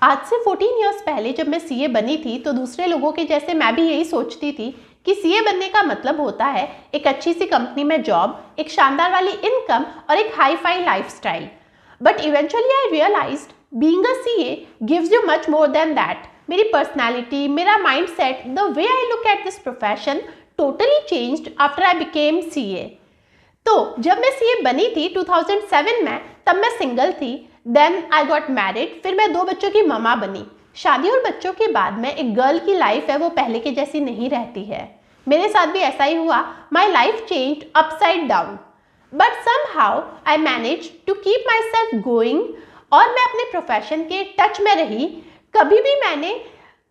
आज से 14 इयर्स पहले जब मैं सीए बनी थी तो दूसरे लोगों के जैसे मैं भी यही सोचती थी कि सीए बनने का मतलब होता है एक अच्छी सी कंपनी में जॉब, एक शानदार वाली इनकम और एक hi fi lifestyle. But eventually I realised being a CA gives you much more than that. मेरी पर्सनैलिटी, मेरा mindset, the way I look at this profession totally changed after I became CA. तो जब मैं CA बनी थी 2007 में, तब मैं सिंगल थी। देन आई गॉट मैरिड, फिर मैं 2 बच्चों की ममा बनी। शादी और बच्चों के बाद में एक गर्ल की लाइफ है वो पहले के जैसी नहीं रहती है। मेरे साथ भी ऐसा ही हुआ। My life changed upside down, but somehow I manage to keep myself going और मैं अपने प्रोफेशन के टच में रही। कभी भी मैंने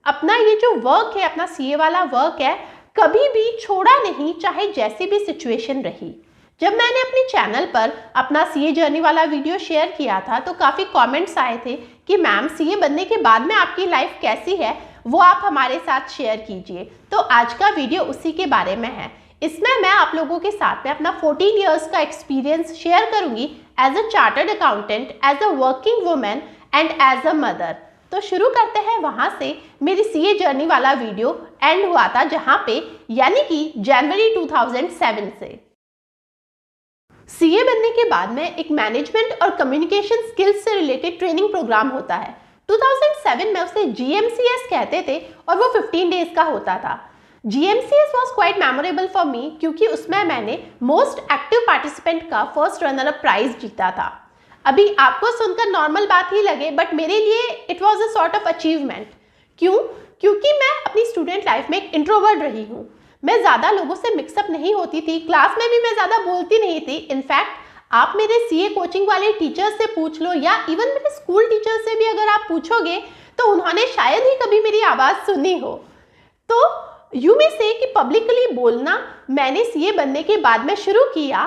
अपना ये जो वर्क है, अपना सीए वाला वर्क है, कभी भी छोड़ा नहीं, चाहे जैसी भी सिचुएशन रही। जब मैंने अपने चैनल पर अपना सीए जर्नी वाला वीडियो शेयर किया था तो काफ़ी कमेंट्स आए थे कि मैम सीए बनने के बाद में आपकी लाइफ कैसी है, वो आप हमारे साथ शेयर कीजिए। तो आज का वीडियो उसी के बारे में है। इसमें मैं आप लोगों के साथ में अपना 14 इयर्स का एक्सपीरियंस शेयर करूंगी as a chartered accountant, as a working women and as a mother. तो शुरू करते हैं वहाँ से। मेरी सीए जर्नी वाला वीडियो एंड हुआ था जहाँ पे, यानी कि जनवरी 2007 से। सीए बनने के बाद में एक मैनेजमेंट और कम्युनिकेशन स्किल्स से रिलेटेड ट्रेनिंग प्रोग्राम होता है। 2007 में उसे जीएमसीएस कहते थे और वो 15 डेज का होता था। GMCS was quite memorable for me क्योंकि उसमें मैंने मोस्ट एक्टिव पार्टिसिपेंट का फर्स्ट रनर अप प्राइज जीता था। अभी आपको सुनकर नॉर्मल बात ही लगे, बट मेरे लिए it was a sort of achievement. क्यों? क्योंकि मैं अपनी स्टूडेंट लाइफ में एक इंट्रोवर्ट रही हूँ। मैं ज़्यादा लोगों से मिक्सअप नहीं होती थी, क्लास में भी मैं ज़्यादा बोलती नहीं थी। इनफैक्ट आप मेरे सीए कोचिंग वाले टीचर्स से पूछ लो या इवन मेरे स्कूल टीचर से भी अगर आप पूछोगे तो उन्होंने शायद ही कभी मेरी आवाज़ सुनी हो। तो यू मे से कि पब्लिकली बोलना मैंने सीए बनने के बाद में शुरू किया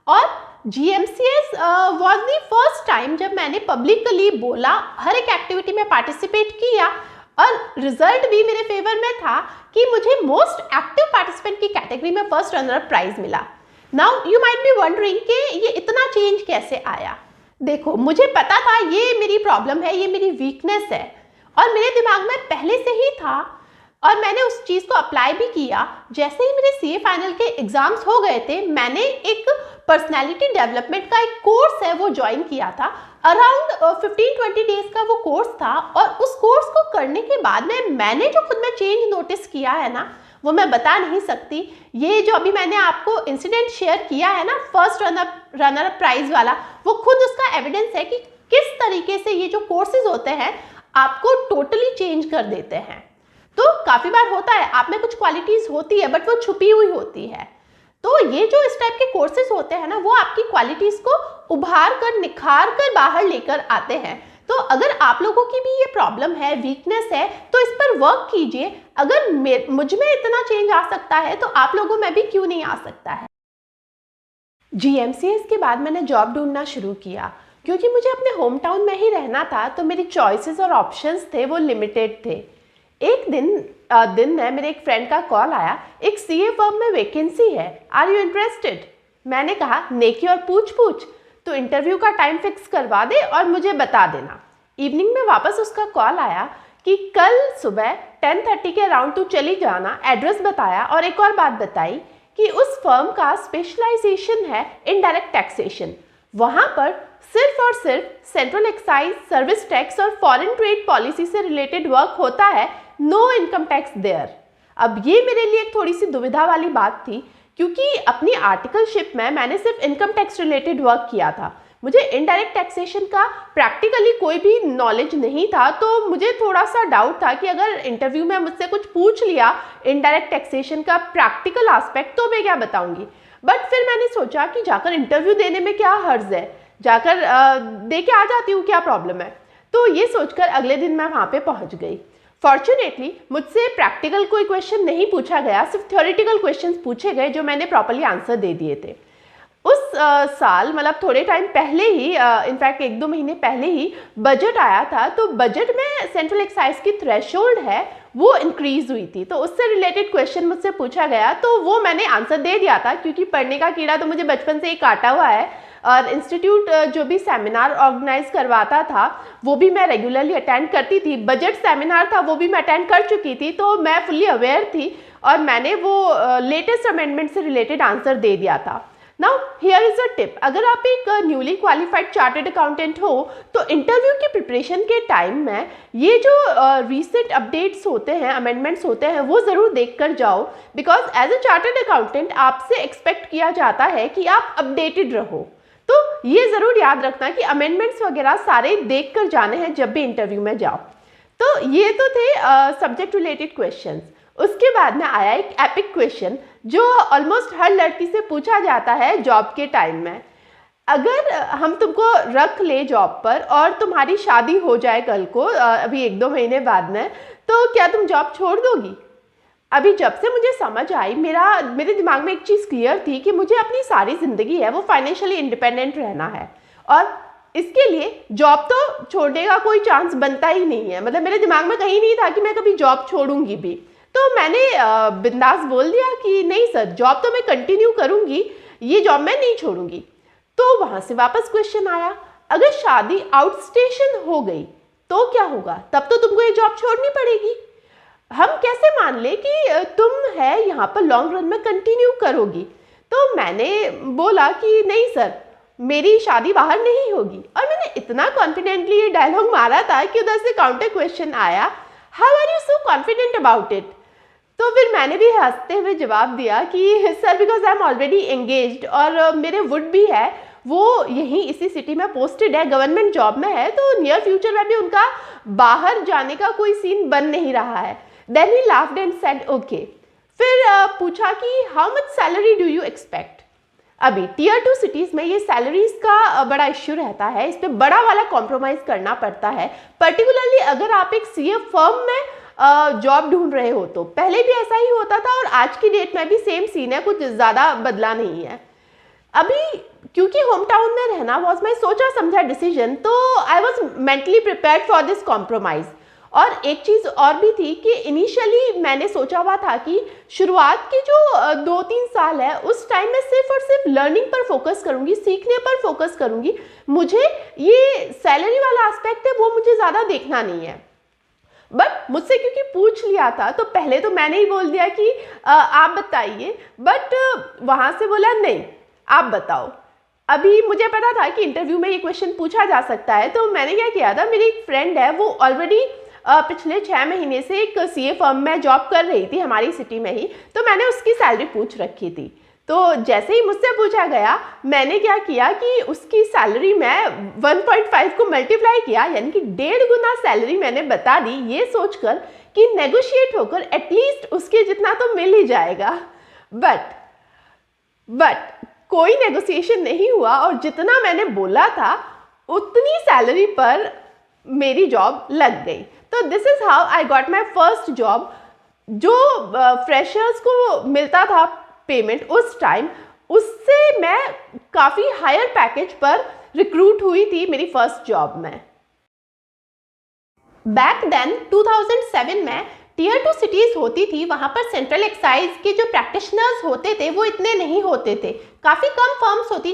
और GMCS was the first time जब मैंने पब्लिकली बोला, हर एक एक्टिविटी में पार्टिसिपेट किया और रिजल्ट भी मेरे फेवर में था कि मुझे मोस्ट एक्टिव पार्टिसिपेंट की कैटेगरी में फर्स्ट रनर अप प्राइज मिला। Now you might be wondering कि ये इतना चेंज कैसे आया। देखो, मुझे पता था ये मेरी प्रॉब्लम है, ये मेरी वीकनेस है और मेरे दिमाग में पहले से ही था और मैंने उस चीज़ को अप्लाई भी किया। जैसे ही मेरे सीए फाइनल के एग्जाम्स हो गए थे, मैंने एक पर्सनैलिटी डेवलपमेंट का एक कोर्स है वो ज्वाइन किया था। अराउंड 15-20 डेज का वो कोर्स था और उस कोर्स को करने के बाद में मैंने जो खुद में चेंज नोटिस किया है ना, वो मैं बता नहीं सकती। ये जो अभी मैंने आपको इंसिडेंट शेयर किया है ना, फर्स्ट रनर अप प्राइज वाला, वो खुद उसका एविडेंस है कि किस तरीके से ये जो कोर्सेज होते हैं आपको टोटली चेंज कर देते हैं। तो काफ़ी बार होता है आप में कुछ क्वालिटीज़ होती है बट वो छुपी हुई होती है। तो ये जो इस टाइप के कोर्सेज होते हैं ना, वो आपकी क्वालिटीज़ को उभार कर, निखार कर बाहर लेकर आते हैं। तो अगर आप लोगों की भी ये प्रॉब्लम है, वीकनेस है, तो इस पर वर्क कीजिए। अगर मुझ में इतना चेंज आ सकता है तो आप लोगों में भी क्यों नहीं आ सकता है। जीएमसीएस के बाद मैंने जॉब ढूंढना शुरू किया क्योंकि मुझे अपने होम टाउन में ही रहना था, तो मेरी चॉइसेस और ऑप्शंस थे वो लिमिटेड थे। एक दिन में मेरे एक फ्रेंड का कॉल आया, एक सीए फर्म में वैकेंसी है, आर यू इंटरेस्टेड। मैंने कहा नेकी और पूछ पूछ, तो इंटरव्यू का टाइम फिक्स करवा दे और मुझे बता देना। इवनिंग में वापस उसका कॉल आया कि कल सुबह 10:30 के अराउंड तू चली जाना। एड्रेस बताया और एक और बात बताई कि उस फर्म का स्पेशलाइजेशन है इनडायरेक्ट टैक्सेशन। वहाँ पर सिर्फ और सिर्फ सेंट्रल एक्साइज, सर्विस टैक्स और फॉरेन ट्रेड पॉलिसी से रिलेटेड वर्क होता है, नो इनकम टैक्स देयर। अब ये मेरे लिए एक थोड़ी सी दुविधा वाली बात थी क्योंकि अपनी आर्टिकलशिप में मैंने सिर्फ इनकम टैक्स रिलेटेड वर्क किया था। मुझे इनडायरेक्ट टैक्सेशन का प्रैक्टिकली कोई भी नॉलेज नहीं था, तो मुझे थोड़ा सा डाउट था कि अगर इंटरव्यू में मुझसे कुछ पूछ लिया इनडायरेक्ट टैक्सेशन का प्रैक्टिकल एस्पेक्ट तो मैं क्या बताऊंगी। बट फिर मैंने सोचा कि जाकर इंटरव्यू देने में क्या हर्ज है, जाकर दे के आ जाती हूँ, क्या प्रॉब्लम है। तो ये सोचकर अगले दिन मैं वहाँ पे पहुँच गई। फॉर्चुनेटली मुझसे प्रैक्टिकल कोई क्वेश्चन नहीं पूछा गया, सिर्फ थ्योरेटिकल क्वेश्चंस पूछे गए जो मैंने प्रॉपर्ली आंसर दे दिए थे। उस साल मतलब थोड़े टाइम पहले ही, इनफैक्ट 1-2 महीने पहले ही बजट आया था, तो बजट में सेंट्रल एक्साइज की थ्रेशोल्ड है वो इंक्रीज हुई थी, तो उससे रिलेटेड क्वेश्चन मुझसे पूछा गया, तो वो मैंने आंसर दे दिया था क्योंकि पढ़ने का कीड़ा तो मुझे बचपन से ही काटा हुआ है। और इंस्टीट्यूट जो भी सेमिनार ऑर्गेनाइज करवाता था वो भी मैं रेगुलरली अटेंड करती थी। बजट सेमिनार था वो भी मैं अटेंड कर चुकी थी, तो मैं फुल्ली अवेयर थी और मैंने वो लेटेस्ट अमेंडमेंट से रिलेटेड आंसर दे दिया था। Now here is a tip, अगर आप एक न्यूली क्वालिफाइड चार्टर्ड अकाउंटेंट हो तो इंटरव्यू की प्रिपरेशन के टाइम में ये जो रीसेंट अपडेट्स होते हैं, अमेंडमेंट्स होते हैं, वो ज़रूर देख कर जाओ, because as a chartered accountant आपसे एक्सपेक्ट किया जाता है कि आप अपडेटेड रहो। तो ये ज़रूर याद रखना कि अमेंडमेंट्स वगैरह सारे देख कर जाने हैं जब भी इंटरव्यू में जाओ। तो ये तो थे सब्जेक्ट रिलेटेड क्वेश्चंस। उसके बाद में आया एक एपिक क्वेश्चन जो ऑलमोस्ट हर लड़की से पूछा जाता है जॉब के टाइम में। अगर हम तुमको रख ले जॉब पर और तुम्हारी शादी हो जाए कल को, अभी 1-2 महीने बाद में, तो क्या तुम जॉब छोड़ दोगी? अभी जब से मुझे समझ आई, मेरे दिमाग में एक चीज़ क्लियर थी कि मुझे अपनी सारी ज़िंदगी है वो फाइनेंशियली इंडिपेंडेंट रहना है और इसके लिए जॉब तो छोड़ने का कोई चांस बनता ही नहीं है। मतलब मेरे दिमाग में कहीं नहीं था कि मैं कभी जॉब छोड़ूंगी भी। तो मैंने बिंदास बोल दिया कि नहीं सर, जॉब तो मैं कंटिन्यू करूंगी, ये जॉब मैं नहीं छोड़ूंगी। तो वहाँ से वापस क्वेश्चन आया, अगर शादी आउटस्टेशन हो गई तो क्या होगा? तब तो तुमको ये जॉब छोड़नी पड़ेगी। हम कैसे मान ले कि तुम है यहाँ पर लॉन्ग रन में कंटिन्यू करोगी? तो मैंने बोला कि नहीं सर, मेरी शादी बाहर नहीं होगी। और मैंने इतना कॉन्फिडेंटली ये डायलॉग मारा था कि उधर से काउंटर क्वेश्चन आया, how are you so confident about it? तो फिर मैंने भी हंसते हुए जवाब दिया कि sir because I am already engaged और मेरे वुड भी है, वो यहीं इसी सिटी में पोस्टेड है, गवर्नमेंट जॉब में है, तो नियर फ्यूचर में भी उनका बाहर जाने का कोई सीन बन नहीं रहा है। Then he laughed and said okay. फिर पूछा कि how much salary do you expect? अभी टीयर 2 सिटीज़ में ये सैलरीज का बड़ा इश्यू रहता है, इस पर बड़ा वाला कॉम्प्रोमाइज़ करना पड़ता है, पर्टिकुलरली अगर आप एक सीए फर्म में जॉब ढूंढ रहे हो तो। पहले भी ऐसा ही होता था और आज की डेट में भी सेम सीन है, कुछ ज़्यादा बदला नहीं है। अभी क्योंकि होम टाउन में रहना वॉज माई सोचा समझा डिसीजन, तो I was mentally prepared for this compromise. और एक चीज़ और भी थी कि इनिशियली मैंने सोचा हुआ था कि शुरुआत के जो 2-3 साल है उस टाइम में सिर्फ और सिर्फ लर्निंग पर फोकस करूँगी, सीखने पर फोकस करूँगी। मुझे ये सैलरी वाला एस्पेक्ट है वो मुझे ज़्यादा देखना नहीं है। बट मुझसे क्योंकि पूछ लिया था तो पहले तो मैंने ही बोल दिया कि आप बताइए, बट वहाँ से बोला नहीं आप बताओ। अभी मुझे पता था कि इंटरव्यू में ये क्वेश्चन पूछा जा सकता है, तो मैंने क्या किया था, मेरी एक फ्रेंड है वो ऑलरेडी पिछले 6 महीने से एक सीए फर्म में जॉब कर रही थी हमारी सिटी में ही, तो मैंने उसकी सैलरी पूछ रखी थी। तो जैसे ही मुझसे पूछा गया मैंने क्या किया कि उसकी सैलरी में 1.5 को मल्टीप्लाई किया, यानी कि 1.5 गुना सैलरी मैंने बता दी, ये सोचकर कि नेगोशिएट होकर एटलीस्ट उसके जितना तो मिल ही जाएगा। बट कोई नेगोशिएशन नहीं हुआ और जितना मैंने बोला था उतनी सैलरी पर मेरी जॉब लग गई। तो this is how I got my first job. जो फ्रेशर्स को मिलता था पेमेंट उस टाइम, उससे मैं काफ़ी हायर पैकेज पर रिक्रूट हुई थी मेरी फर्स्ट जॉब में। बैक देन 2007 में टीयर 2 सिटीज़ होती थी, वहाँ पर सेंट्रल एक्साइज के जो प्रैक्टिशनर्स होते थे वो इतने नहीं होते थे। काफ़ी कम फर्म्स होती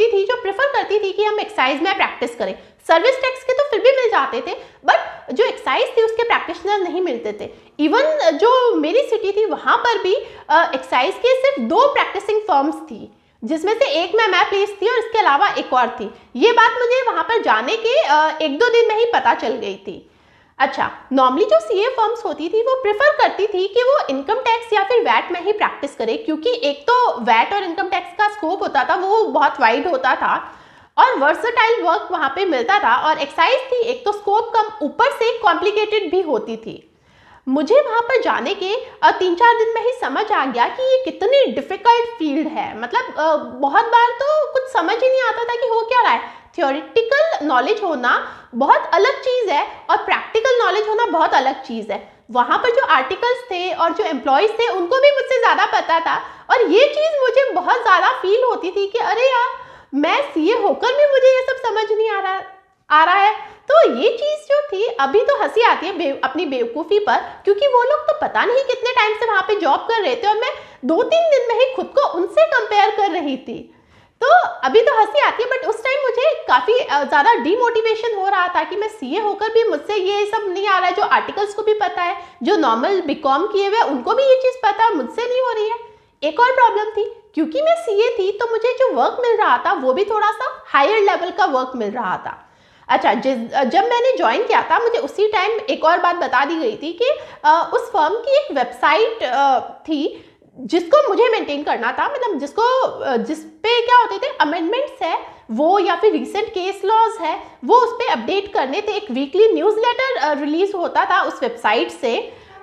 थी जो प्रेफर करती थी कि हम एक्साइज में प्रैक्टिस करें। सर्विस टैक्स के तो फिर भी मिल जाते थे, बट जो एक्साइज थी उसके प्रैक्टिशनर नहीं मिलते थे। इवन जो मेरी सिटी थी वहाँ पर भी एक्साइज के सिर्फ 2 प्रैक्टिसिंग फर्म्स थी, जिसमें से एक में मैं प्लेस थी और इसके अलावा एक और थी। ये बात मुझे वहाँ पर जाने के 1-2 दिन में ही पता चल गई थी। अच्छा, नॉर्मली जो सीए फर्म्स होती थी वो प्रेफर करती थी कि वो इनकम टैक्स या फिर वैट में ही प्रैक्टिस करे, क्योंकि एक तो वैट और इनकम टैक्स का स्कोप होता था वो बहुत वाइड होता था और वर्सटाइल वर्क वहाँ पे मिलता था। और एक्साइज थी, एक तो स्कोप कम, ऊपर से कॉम्प्लिकेटेड भी होती थी। मुझे वहाँ पर जाने के 3-4 दिन में ही समझ आ गया कि ये कितनी डिफिकल्ट फील्ड है। मतलब बहुत बार तो कुछ समझ ही नहीं आता था कि हो क्या रहा है। थियोरिटिकल नॉलेज होना बहुत अलग चीज़ है और प्रैक्टिकल नॉलेज होना बहुत अलग चीज़ है। वहाँ पर जो आर्टिकल्स थे और जो एम्प्लॉयज़ थे उनको भी मुझसे ज़्यादा पता था और ये चीज़ मुझे बहुत ज़्यादा फील होती थी कि अरे यार, मैं सीए होकर भी मुझे ये सब समझ नहीं आ रहा है। तो ये चीज़ जो थी, अभी तो हंसी आती है अपनी बेवकूफ़ी पर, क्योंकि वो लोग तो पता नहीं कितने टाइम से वहाँ पे जॉब कर रहे थे और मैं 2-3 दिन में ही खुद को उनसे कंपेयर कर रही थी। तो अभी तो हंसी आती है, बट उस टाइम मुझे काफ़ी ज़्यादा डीमोटिवेशन हो रहा था कि मैं सीए होकर भी मुझसे ये सब नहीं आ रहा है, जो आर्टिकल्स को भी पता है, जो नॉर्मल बीकॉम किए हुए उनको भी ये चीज़ पता है, मुझसे नहीं हो रही है। एक और प्रॉब्लम थी, क्योंकि मैं सीए थी तो मुझे जो वर्क मिल रहा था वो भी थोड़ा सा हायर लेवल का वर्क मिल रहा था। अच्छा, जब मैंने ज्वाइन किया था मुझे उसी टाइम एक और बात बता दी गई थी कि उस फर्म की एक वेबसाइट थी जिसको मुझे मेंटेन करना था, मतलब जिस पे क्या होते थे अमेंडमेंट्स है वो, या फिर रिसेंट केस लॉज है वो, उस पर अपडेट करने थे। एक वीकली न्यूज़लेटर रिलीज होता था उस वेबसाइट से,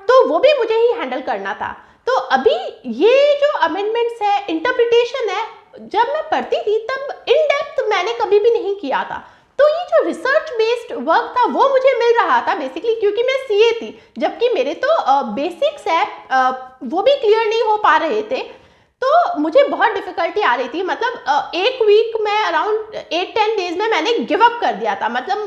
तो वो भी मुझे ही हैंडल करना था। तो अभी ये जो अमेंडमेंट्स है, इंटरप्रिटेशन है, जब मैं पढ़ती थी तब इन डेप्थ मैंने कभी भी नहीं किया था। तो ये जो रिसर्च बेस्ड वर्क था वो मुझे मिल रहा था बेसिकली, क्योंकि मैं सीए थी, जबकि मेरे तो बेसिक्स है वो भी क्लियर नहीं हो पा रहे थे। तो मुझे बहुत डिफिकल्टी आ रही थी, मतलब एक वीक में अराउंड 8-10 डेज में मैंने गिव अप कर दिया था। मतलब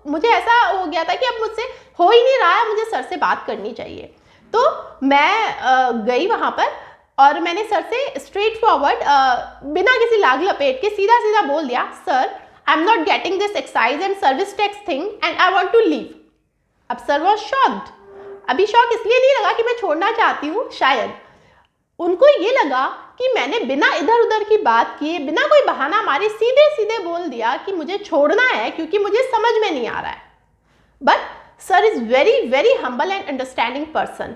मुझे ऐसा हो गया था कि अब मुझसे हो ही नहीं रहा है, मुझे सर से बात करनी चाहिए। तो मैं गई वहाँ पर और मैंने सर से स्ट्रेट फॉरवर्ड बिना किसी लाग लपेट के सीधा सीधा बोल दिया, sir I am not getting this excise and service tax thing and I want to leave. अब सर वॉज शॉक्ड। अभी शॉक इसलिए नहीं लगा कि मैं छोड़ना चाहती हूँ, शायद उनको ये लगा कि मैंने बिना इधर उधर की बात किए, बिना कोई बहाना मारे सीधे सीधे बोल दिया कि मुझे छोड़ना है क्योंकि मुझे समझ में नहीं आ रहा है। But sir is very very humble and understanding person,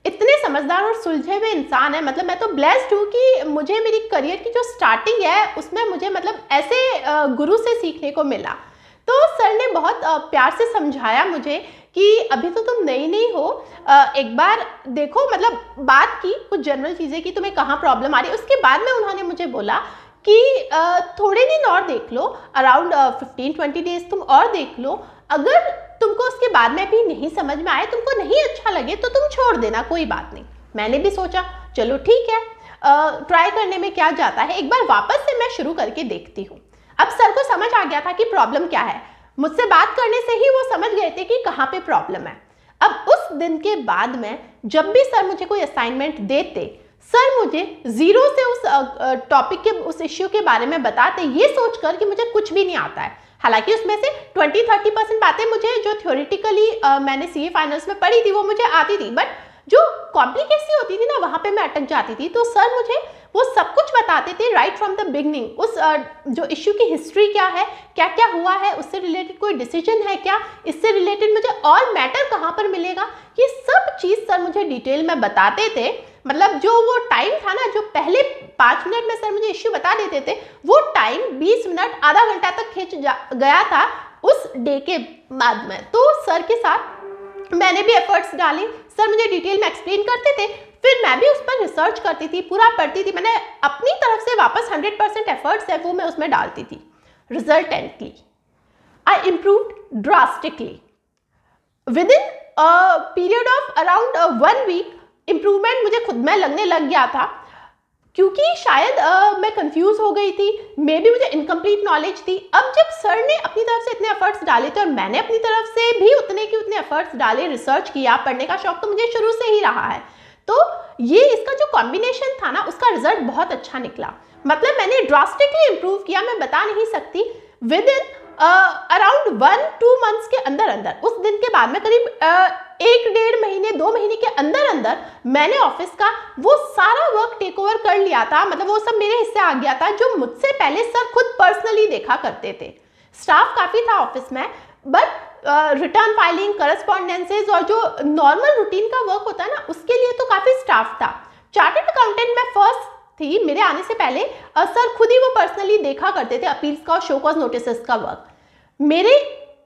इतने समझदार और सुलझे हुए इंसान है। मतलब मैं तो ब्लेस्ड हूँ कि मुझे मेरी करियर की जो स्टार्टिंग है उसमें मुझे मतलब ऐसे गुरु से सीखने को मिला। तो सर ने बहुत प्यार से समझाया मुझे कि अभी तो तुम नई नहीं हो, एक बार देखो, मतलब बात की कुछ जनरल चीज़ें कि तुम्हें कहाँ प्रॉब्लम आ रही है। उसके बाद में उन्होंने मुझे बोला कि थोड़े दिन और देख लो, अराउंड 15-20 डेज तुम और देख लो, अगर तुमको उसके बाद में भी नहीं समझ में आए, तुमको नहीं अच्छा लगे तो तुम छोड़ देना, कोई बात नहीं। मैंने भी सोचा चलो ठीक है, ट्राई करने में क्या जाता है, एक बार वापस से मैं शुरू करके देखती हूँ। अब सर को समझ आ गया था कि प्रॉब्लम क्या है, मुझसे बात करने से ही वो समझ गए थे कि कहाँ पे प्रॉब्लम है। अब उस दिन के बाद में जब भी सर मुझे कोई असाइनमेंट देते, सर मुझे जीरो से उस टॉपिक के, उस इश्यू के बारे में बताते, ये सोचकर कि मुझे कुछ भी नहीं आता है। हालांकि उसमें से 20-30% बातें मुझे जो थ्योरेटिकली मैंने सीए फाइनल्स में पढ़ी थी वो मुझे आती थी, बट जो कॉम्प्लिकेसी होती थी ना वहाँ पे मैं अटक जाती थी। तो सर मुझे वो सब कुछ बताते थे राइट फ्रॉम द बिगनिंग, उस जो इश्यू की हिस्ट्री क्या है, क्या क्या हुआ है, उससे रिलेटेड कोई डिसीजन है क्या, इससे रिलेटेड मुझे और मैटर कहाँ पर मिलेगा, ये सब चीज़ सर मुझे डिटेल में बताते थे। मतलब जो वो टाइम था ना, जो पहले 5 मिनट में सर मुझे इश्यू बता देते थे, वो टाइम 20 मिनट आधा घंटा तक खींच गया था उस डे के बाद में। तो सर के साथ मैंने भी एफर्ट्स डाले, सर मुझे डिटेल में एक्सप्लेन करते थे, फिर मैं भी उस पर रिसर्च करती थी, पूरा पढ़ती थी। मैंने अपनी तरफ से वापस 100% एफर्ट्स है वो मैं उसमें डालती थी। Resultantly I improved drastically within period of around 1 week. Improvement मुझे खुद में लगने लग गया था, क्योंकि शायद मैं कंफ्यूज हो गई थी, मे बी मुझे इनकम्प्लीट नॉलेज थी। अब जब सर ने अपनी तरफ से इतने एफर्ट्स डाले थे और मैंने अपनी तरफ से भी उतने एफर्ट्स डाले, रिसर्च किया, पढ़ने का शौक तो मुझे शुरू से ही रहा है, तो ये इसका जो कॉम्बिनेशन था ना उसका रिजल्ट बहुत अच्छा निकला। मतलब मैंने ड्रास्टिकली इम्प्रूव किया, मैं बता नहीं सकती। विद इन अराउंड 1-2 मंथ्स के अंदर अंदर, उस दिन के बाद में करीब 1-1.5 महीने 2 महीने के अंदर अंदर मैंने ऑफिस का वो सारा वर्क टेक ओवर कर लिया था। मतलब वो सब मेरे हिस्से आ गया था जो मुझसे पहले सर खुद पर्सनली देखा करते थे। स्टाफ काफ़ी था ऑफिस में, बट रिटर्न फाइलिंग, करस्पॉन्डेंसेज और जो नॉर्मल रूटीन का वर्क होता है ना उसके लिए तो काफ़ी स्टाफ था। चार्टर्ड अकाउंटेंट में फर्स्ट थी, मेरे आने से पहले सर खुद ही वो पर्सनली देखा करते थे अपील्स का और शो कॉज नोटिसेस का वर्क। मेरे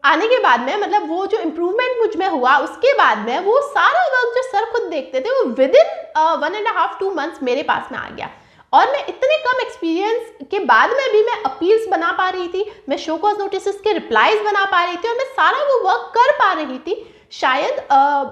आने के बाद में मतलब वो जो इम्प्रूवमेंट मुझ में हुआ उसके बाद में वो सारा वर्क जो सर खुद देखते थे वो विद इन 1.5-2 मंथ्स मेरे पास में आ गया। और मैं इतने कम एक्सपीरियंस के बाद में भी मैं अपील्स बना पा रही थी, मैं शो कॉज नोटिसेस के रिप्लाईज बना पा रही थी और मैं सारा वो वर्क कर पा रही थी। शायद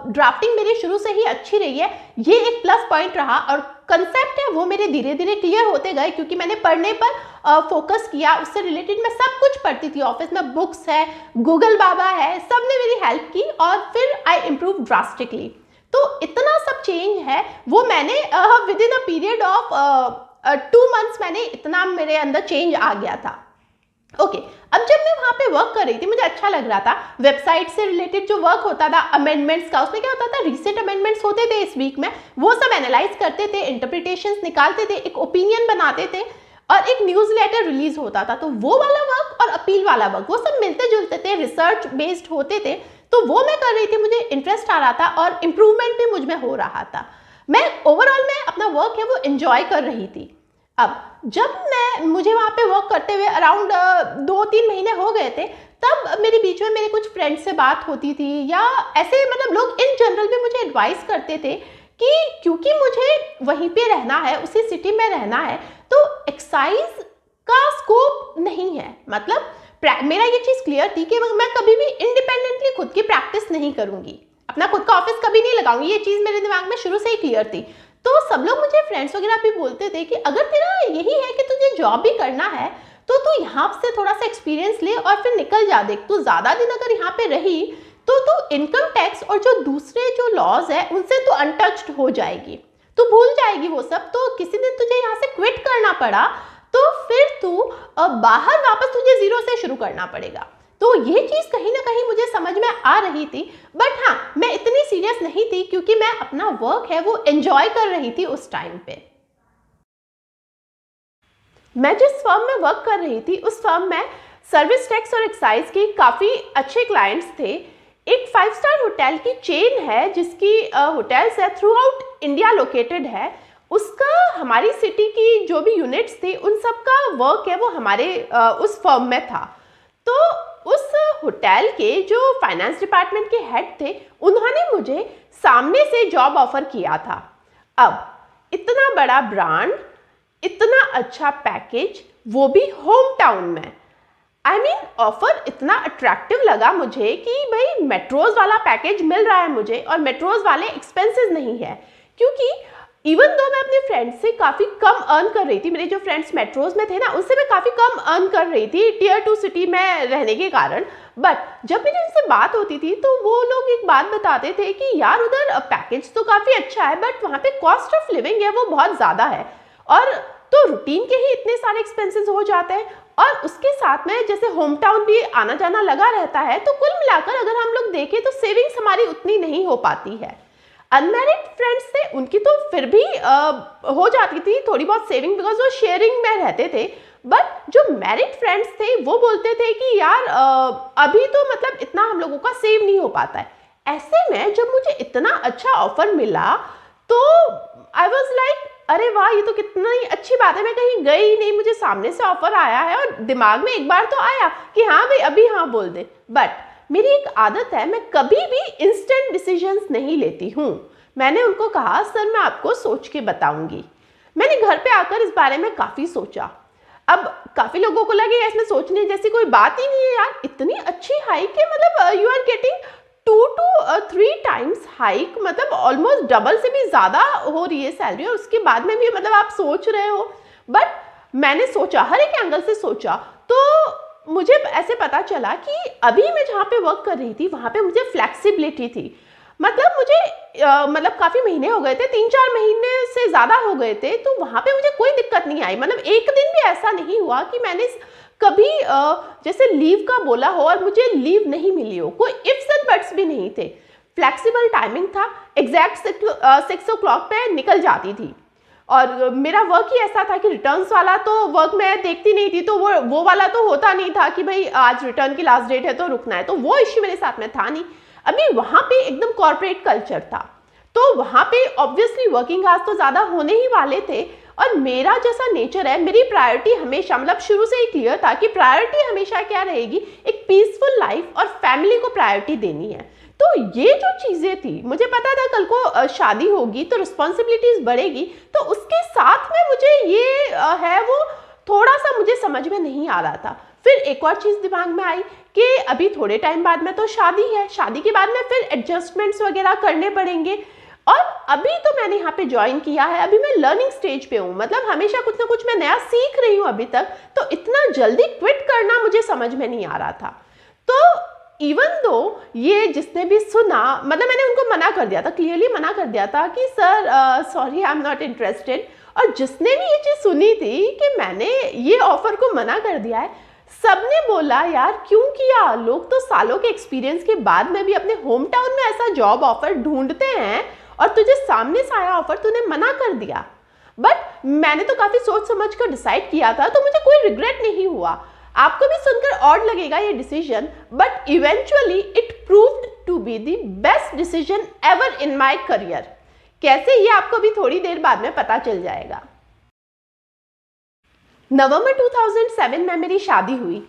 ड्राफ्टिंग मेरी शुरू से ही अच्छी रही है, ये एक प्लस पॉइंट रहा। और कंसेप्ट है वो मेरे धीरे धीरे क्लियर होते गए, क्योंकि मैंने पढ़ने पर फोकस किया, उससे रिलेटेड मैं सब कुछ पढ़ती थी। ऑफिस में बुक्स है, गूगल बाबा है, सब ने मेरी हेल्प की और फिर आई इम्प्रूव ड्रास्टिकली। तो इतना सब चेंज है वो मैंने with in a period of 2 months मैंने इतना मेरे अंदर चेंज आ गया था। ओके, अब जब मैं वहाँ पे वर्क कर रही थी मुझे अच्छा लग रहा था। वेबसाइट से रिलेटेड जो वर्क होता था अमेंडमेंट्स का, उसमें क्या होता था, रिसेंट अमेंडमेंट्स होते थे इस वीक में, वो सब एनालाइज करते थे, इंटरप्रिटेशंस निकालते थे, एक ओपिनियन बनाते थे और एक न्यूज़लेटर रिलीज होता था। तो वो वाला वर्क और अपील वाला वर्क वो सब मिलते जुलते थे, रिसर्च बेस्ड होते थे। तो वो मैं कर रही थी, मुझे इंटरेस्ट आ रहा था और इम्प्रूवमेंट भी मुझ में हो रहा था। मैं ओवरऑल में अपना वर्क है वो एंजॉय कर रही थी। अब जब मुझे वहाँ पे वर्क करते हुए अराउंड 2-3 महीने हो गए थे, तब मेरे बीच में मेरे कुछ फ्रेंड से बात होती थी, या ऐसे मतलब लोग इन जनरल भी मुझे एडवाइस करते थे कि क्योंकि मुझे वहीं पे रहना है, उसी सिटी में रहना है, तो एक्साइज का स्कोप नहीं है। मतलब मेरा ये चीज़ क्लियर थी कि मैं कभी भी इंडिपेंडेंटली खुद की प्रैक्टिस नहीं करूँगी, अपना खुद का ऑफिस कभी नहीं लगाऊंगी। ये चीज़ मेरे दिमाग में शुरू से ही क्लियर थी। तो सब लोग मुझे फ्रेंड्स वगैरह भी बोलते थे कि अगर तेरा यही है कि तुझे जॉब भी करना है तो तू यहाँ से थोड़ा सा एक्सपीरियंस ले और फिर निकल जा। देख, तू ज़्यादा दिन अगर यहाँ पे रही तो तू इनकम टैक्स और जो दूसरे जो लॉज है उनसे तू अनटच्ड हो जाएगी, तू भूल जाएगी वो सब। तो किसी दिन तुझे यहाँ से क्विट करना पड़ा तो फिर तू बाहर वापस तुझे जीरो से शुरू करना पड़ेगा। तो ये चीज़ कहीं ना कहीं मुझे समझ में आ रही थी, बट हाँ, मैं इतनी सीरियस नहीं थी क्योंकि मैं अपना वर्क है वो एंजॉय कर रही थी उस टाइम पे। मैं जिस फर्म में वर्क कर रही थी उस फर्म में सर्विस टैक्स और एक्साइज के काफ़ी अच्छे क्लाइंट्स थे। एक 5 स्टार होटल की चेन है जिसकी होटल्स है थ्रू आउट इंडिया लोकेटेड है, उसका हमारी सिटी की जो भी यूनिट्स थे उन सब का वर्क है वो हमारे उस फर्म में था। तो उस होटल के जो फाइनेंस डिपार्टमेंट के हेड थे उन्होंने मुझे सामने से जॉब ऑफर किया था। अब इतना बड़ा ब्रांड, इतना अच्छा पैकेज, वो भी होम टाउन में। ऑफर इतना अट्रैक्टिव लगा मुझे कि भाई मेट्रोज वाला पैकेज मिल रहा है मुझे और मेट्रोज वाले एक्सपेंसेस नहीं है। क्योंकि इवन दो मैं अपने फ्रेंड्स से काफ़ी कम अर्न कर रही थी, मेरे जो फ्रेंड्स मेट्रोज में थे ना उनसे मैं काफ़ी कम अर्न कर रही थी टियर 2 सिटी में रहने के कारण। बट जब मेरी उनसे बात होती थी तो वो लोग एक बात बताते थे कि यार उधर पैकेज तो काफ़ी अच्छा है बट वहाँ पे कॉस्ट ऑफ लिविंग है वो बहुत ज़्यादा है, और तो रूटीन के ही इतने सारे एक्सपेंसेस हो जाते हैं और उसके साथ में जैसे होम टाउन भी आना जाना लगा रहता है। तो कुल मिलाकर अगर हम लोग देखें तो सेविंग्स हमारी उतनी नहीं हो पाती है। अनमैरिड फ्रेंड्स थे उनकी तो फिर भी हो जाती थी थोड़ी बहुत सेविंग, बिकॉज वो शेयरिंग में रहते थे। बट जो मैरिड फ्रेंड्स थे वो बोलते थे कि यार अभी तो मतलब इतना हम लोगों का सेव नहीं हो पाता है। ऐसे में जब मुझे इतना अच्छा ऑफर मिला तो आई वॉज लाइक अरे वाह, ये तो कितनी अच्छी बात है, मैं कहीं गई ही नहीं, मुझे सामने से ऑफर आया है और दिमाग में एक बार तो आया कि हाँ भाई अभी हाँ बोल दे। बट मेरी एक आदत है, मैं कभी भी इंस्टेंट डिसीजंस नहीं लेती हूँ। मैंने उनको कहा सर मैं आपको सोच के बताऊंगी। मैंने घर पे आकर इस बारे में काफ़ी सोचा। अब काफ़ी लोगों को लगे इसमें सोचने जैसी कोई बात ही नहीं है यार, इतनी अच्छी हाइक है, मतलब you are getting 2 to 3 times hike, मतलब ऑलमोस्ट डबल से भी ज़्यादा हो रही है सैलरी, और उसके बाद में भी मतलब आप सोच रहे हो। बट मैंने सोचा, हर एक एंगल से सोचा, तो मुझे ऐसे पता चला कि अभी मैं जहाँ पे वर्क कर रही थी वहाँ पे मुझे फ्लेक्सिबिलिटी थी। मतलब मुझे मतलब काफ़ी महीने हो गए थे, 3-4 महीने से ज़्यादा हो गए थे, तो वहाँ पे मुझे कोई दिक्कत नहीं आई। मतलब एक दिन भी ऐसा नहीं हुआ कि मैंने कभी जैसे लीव का बोला हो और मुझे लीव नहीं मिली हो, कोई इफ्स एंड बट्स भी नहीं थे। फ्लेक्सिबल टाइमिंग था, एग्जैक्ट 6 o'clock पे निकल जाती थी। और मेरा वर्क ही ऐसा था कि रिटर्न्स वाला तो वर्क मैं देखती नहीं थी, तो वो वाला तो होता नहीं था कि भाई आज रिटर्न की लास्ट डेट है तो रुकना है, तो वो इश्यू मेरे साथ में था नहीं। अभी वहाँ पे एकदम कॉर्पोरेट कल्चर था, तो वहाँ पे ऑब्वियसली वर्किंग आवर्स तो ज़्यादा होने ही वाले थे, और मेरा जैसा नेचर है, मेरी प्रायोरिटी हमेशा, मतलब शुरू से ही क्लियर था कि प्रायोरिटी हमेशा क्या रहेगी, एक पीसफुल लाइफ और फैमिली को प्रायोरिटी देनी है। तो ये जो चीज़ें थी, मुझे पता था कल को शादी होगी तो रिस्पॉन्सिबिलिटीज़ बढ़ेगी, तो उसके साथ में मुझे ये है वो थोड़ा सा मुझे समझ में नहीं आ रहा था। फिर एक और चीज़ दिमाग में आई कि अभी थोड़े टाइम बाद में तो शादी है, शादी के बाद में फिर एडजस्टमेंट्स वगैरह करने पड़ेंगे, और अभी तो मैंने यहाँ पे ज्वाइन किया है, अभी मैं लर्निंग स्टेज पे हूँ, मतलब हमेशा कुछ ना कुछ मैं नया सीख रही हूँ अभी तक, तो इतना जल्दी क्विट करना मुझे समझ में नहीं आ रहा था। तो इवन दो ये जिसने भी सुना, मतलब मैंने उनको मना कर दिया था, क्लियरली मना कर दिया था कि sir sorry I am not interested, और जिसने भी ये चीज़ सुनी थी कि मैंने ये ऑफ़र को मना कर दिया है, सबने बोला यार क्यों किया, लोग तो सालों के एक्सपीरियंस के बाद में भी अपने होम टाउन में ऐसा जॉब ऑफर ढूंढते हैं और तुझे सामने से आया ऑफर तूने मना कर दिया। बट मैंने तो काफ़ी सोच समझ कर डिसाइड किया था, तो मुझे कोई रिग्रेट नहीं हुआ। आपको भी सुनकर ऑड लगेगा ये decision, but eventually it proved to be the best decision ever in my career. कैसे, ये आपको भी थोड़ी देर बाद में पता चल जाएगा। नवंबर 2007 में मेरी शादी हुई।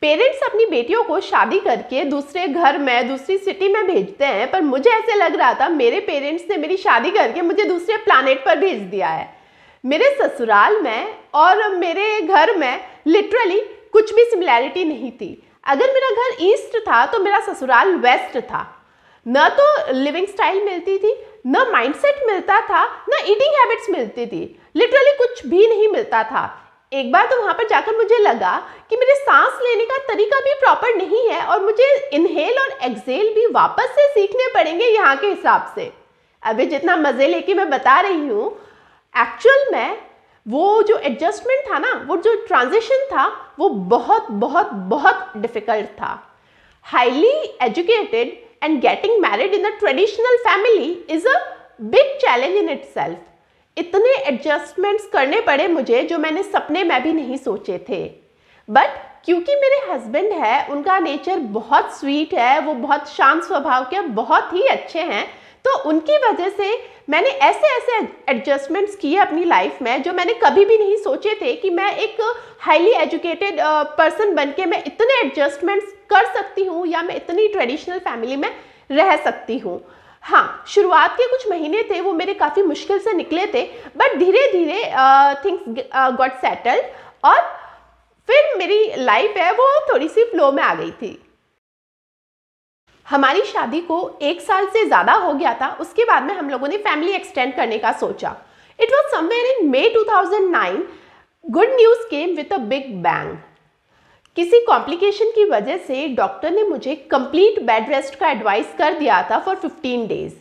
पेरेंट्स अपनी बेटियों को शादी करके दूसरे घर में, दूसरी सिटी में भेजते हैं, पर मुझे ऐसे लग रहा था मेरे पेरेंट्स ने मेरी शादी करके मुझे दूसरे प्लानेट पर भेज दिया है। मेरे ससुराल में और मेरे घर में लिटरली कुछ भी सिमिलैरिटी नहीं थी। अगर मेरा घर ईस्ट था तो मेरा ससुराल वेस्ट था। न तो लिविंग स्टाइल मिलती थी, न माइंडसेट मिलता था, न ईटिंग हैबिट्स मिलती थी। लिटरली कुछ भी नहीं मिलता था। एक बार तो वहाँ पर जाकर मुझे लगा कि मेरे सांस लेने का तरीका भी प्रॉपर नहीं है और मुझे इनहेल और एक्सेल भी वापस से सीखने पड़ेंगे यहाँ के हिसाब से। अभी जितना मज़े लेके मैं बता रही हूँ, एक्चुअल में वो जो एडजस्टमेंट था ना, वो जो ट्रांजिशन था, वो बहुत बहुत बहुत डिफिकल्ट था। Highly educated and getting married in a traditional family is a big challenge in itself. इतने एडजस्टमेंट्स करने पड़े मुझे जो मैंने सपने में भी नहीं सोचे थे। बट क्योंकि मेरे हस्बैंड है, उनका नेचर बहुत स्वीट है, वो बहुत शांत स्वभाव के, बहुत ही अच्छे हैं, तो उनकी वजह से मैंने ऐसे ऐसे एडजस्टमेंट्स किए अपनी लाइफ में जो मैंने कभी भी नहीं सोचे थे कि मैं एक हाईली एजुकेटेड पर्सन बन के मैं इतने एडजस्टमेंट्स कर सकती हूँ या मैं इतनी ट्रेडिशनल फैमिली में रह सकती हूँ। हाँ, शुरुआत के कुछ महीने थे वो मेरे काफ़ी मुश्किल से निकले थे, बट धीरे धीरे थिंग्स गॉट सेटल्ड और फिर मेरी लाइफ है वो थोड़ी सी फ्लो में आ गई थी। हमारी शादी को 1 साल से ज़्यादा हो गया था। उसके बाद में हम लोगों ने फैमिली एक्सटेंड करने का सोचा। It was somewhere in May 2009, good news came with a big bang. किसी कॉम्प्लिकेशन की वजह से डॉक्टर ने मुझे कंप्लीट बेड रेस्ट का एडवाइस कर दिया था फॉर 15 डेज।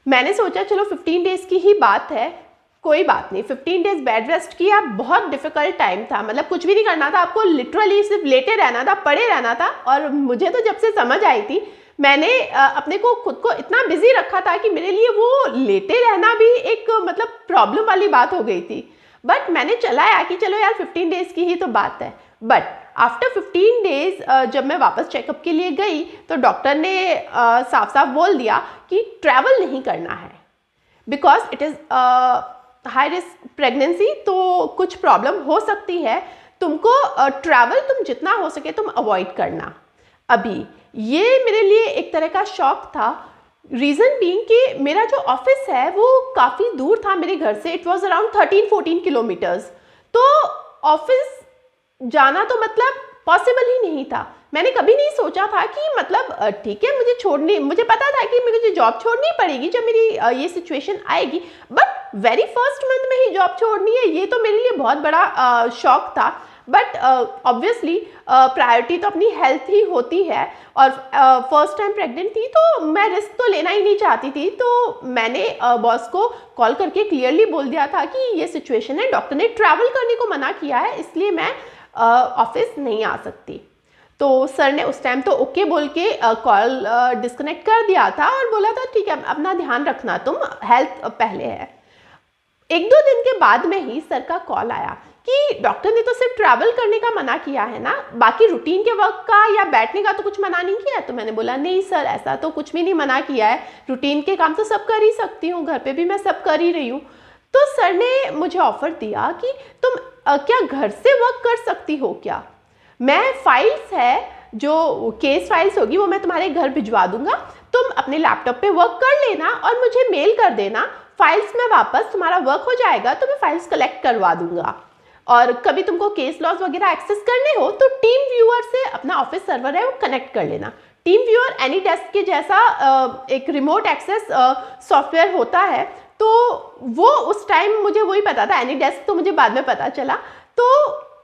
मैंने सोचा चलो 15 डेज की ही बात है, कोई बात नहीं। 15 डेज बेड रेस्ट किया। बहुत डिफिकल्ट टाइम था, मतलब कुछ भी नहीं करना था, आपको लिटरली सिर्फ लेटे रहना था, पड़े रहना था। और मुझे तो जब से समझ आई थी, मैंने अपने को खुद को इतना बिजी रखा था कि मेरे लिए वो लेटे रहना भी एक मतलब प्रॉब्लम वाली बात हो गई थी। बट मैंने चलाया कि चलो यार 15 डेज की ही तो बात है। बट आफ्टर 15 डेज जब मैं वापस चेकअप के लिए गई तो डॉक्टर ने साफ साफ बोल दिया कि ट्रैवल नहीं करना है, because it is high risk pregnancy, तो कुछ प्रॉब्लम हो सकती है। तुमको ट्रैवल तुम जितना हो सके तुम अवॉइड करना। अभी ये मेरे लिए एक तरह का शॉक था। रीज़न बीइंग कि मेरा जो ऑफिस है वो काफ़ी दूर था मेरे घर से। It was around 13-14 kilometres. तो ऑफिस जाना तो मतलब पॉसिबल ही नहीं था। मैंने कभी नहीं सोचा था कि मतलब ठीक है मुझे पता था कि मुझे जॉब छोड़नी पड़ेगी जब मेरी ये सिचुएशन आएगी, बट वेरी फर्स्ट मंथ में ही जॉब छोड़नी है, ये तो मेरे लिए बहुत बड़ा शॉक था। बट ऑब्वियसली प्रायोरिटी तो अपनी हेल्थ ही होती है और फर्स्ट टाइम प्रेग्नेंट थी तो मैं रिस्क तो लेना ही नहीं चाहती थी। तो मैंने बॉस को कॉल करके क्लियरली बोल दिया था कि ये सिचुएशन है, डॉक्टर ने ट्रैवल करने को मना किया है, इसलिए मैं ऑफिस नहीं आ सकती। तो सर ने उस टाइम तो ओके बोल के कॉल डिस्कनेक्ट कर दिया था और बोला था ठीक है अपना ध्यान रखना, तुम हेल्थ पहले है। 1-2 दिन के बाद में ही सर का कॉल आया कि डॉक्टर ने तो सिर्फ ट्रैवल करने का मना किया है ना, बाकी रूटीन के वर्क का या बैठने का तो कुछ मना नहीं किया है। तो मैंने बोला नहीं सर, ऐसा तो कुछ भी नहीं मना किया है, रूटीन के काम तो सब कर ही सकती हूँ, घर पे भी मैं सब कर ही रही हूँ। तो सर ने मुझे ऑफर दिया कि तुम क्या घर से वर्क कर सकती हो क्या, मैं फाइल्स है जो केस फाइल्स होगी वो मैं तुम्हारे घर भिजवा दूंगा, तुम अपने लैपटॉप पे वर्क कर लेना और मुझे मेल कर देना, फाइल्स में वापस तुम्हारा वर्क हो जाएगा तो मैं फाइल्स कलेक्ट करवा दूंगा। और कभी तुमको केस लॉस वगैरह एक्सेस करने हो तो टीम व्यूअर से अपना ऑफिस सर्वर है वो कनेक्ट कर लेना। टीम व्यूअर एनी डेस्क के जैसा एक रिमोट एक्सेस सॉफ्टवेयर होता है, तो वो उस टाइम मुझे वही पता था, एनी डेस्क तो मुझे बाद में पता चला। तो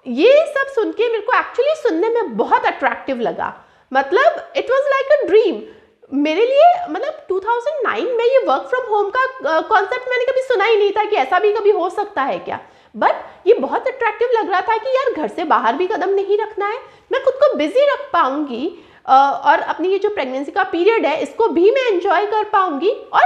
ये सब सुन के मेरे को एक्चुअली सुनने में बहुत अट्रैक्टिव लगा, मतलब it was like a dream. मेरे लिए मतलब 2009 में ये वर्क फ्रॉम होम का कॉन्सेप्ट मैंने कभी सुना ही नहीं था कि ऐसा भी कभी हो सकता है क्या। बट ये बहुत अट्रैक्टिव लग रहा था कि यार घर से बाहर भी कदम नहीं रखना है, मैं खुद को बिजी रख पाऊंगी और अपनी ये जो प्रेगनेंसी का पीरियड है इसको भी मैं एंजॉय कर पाऊंगी और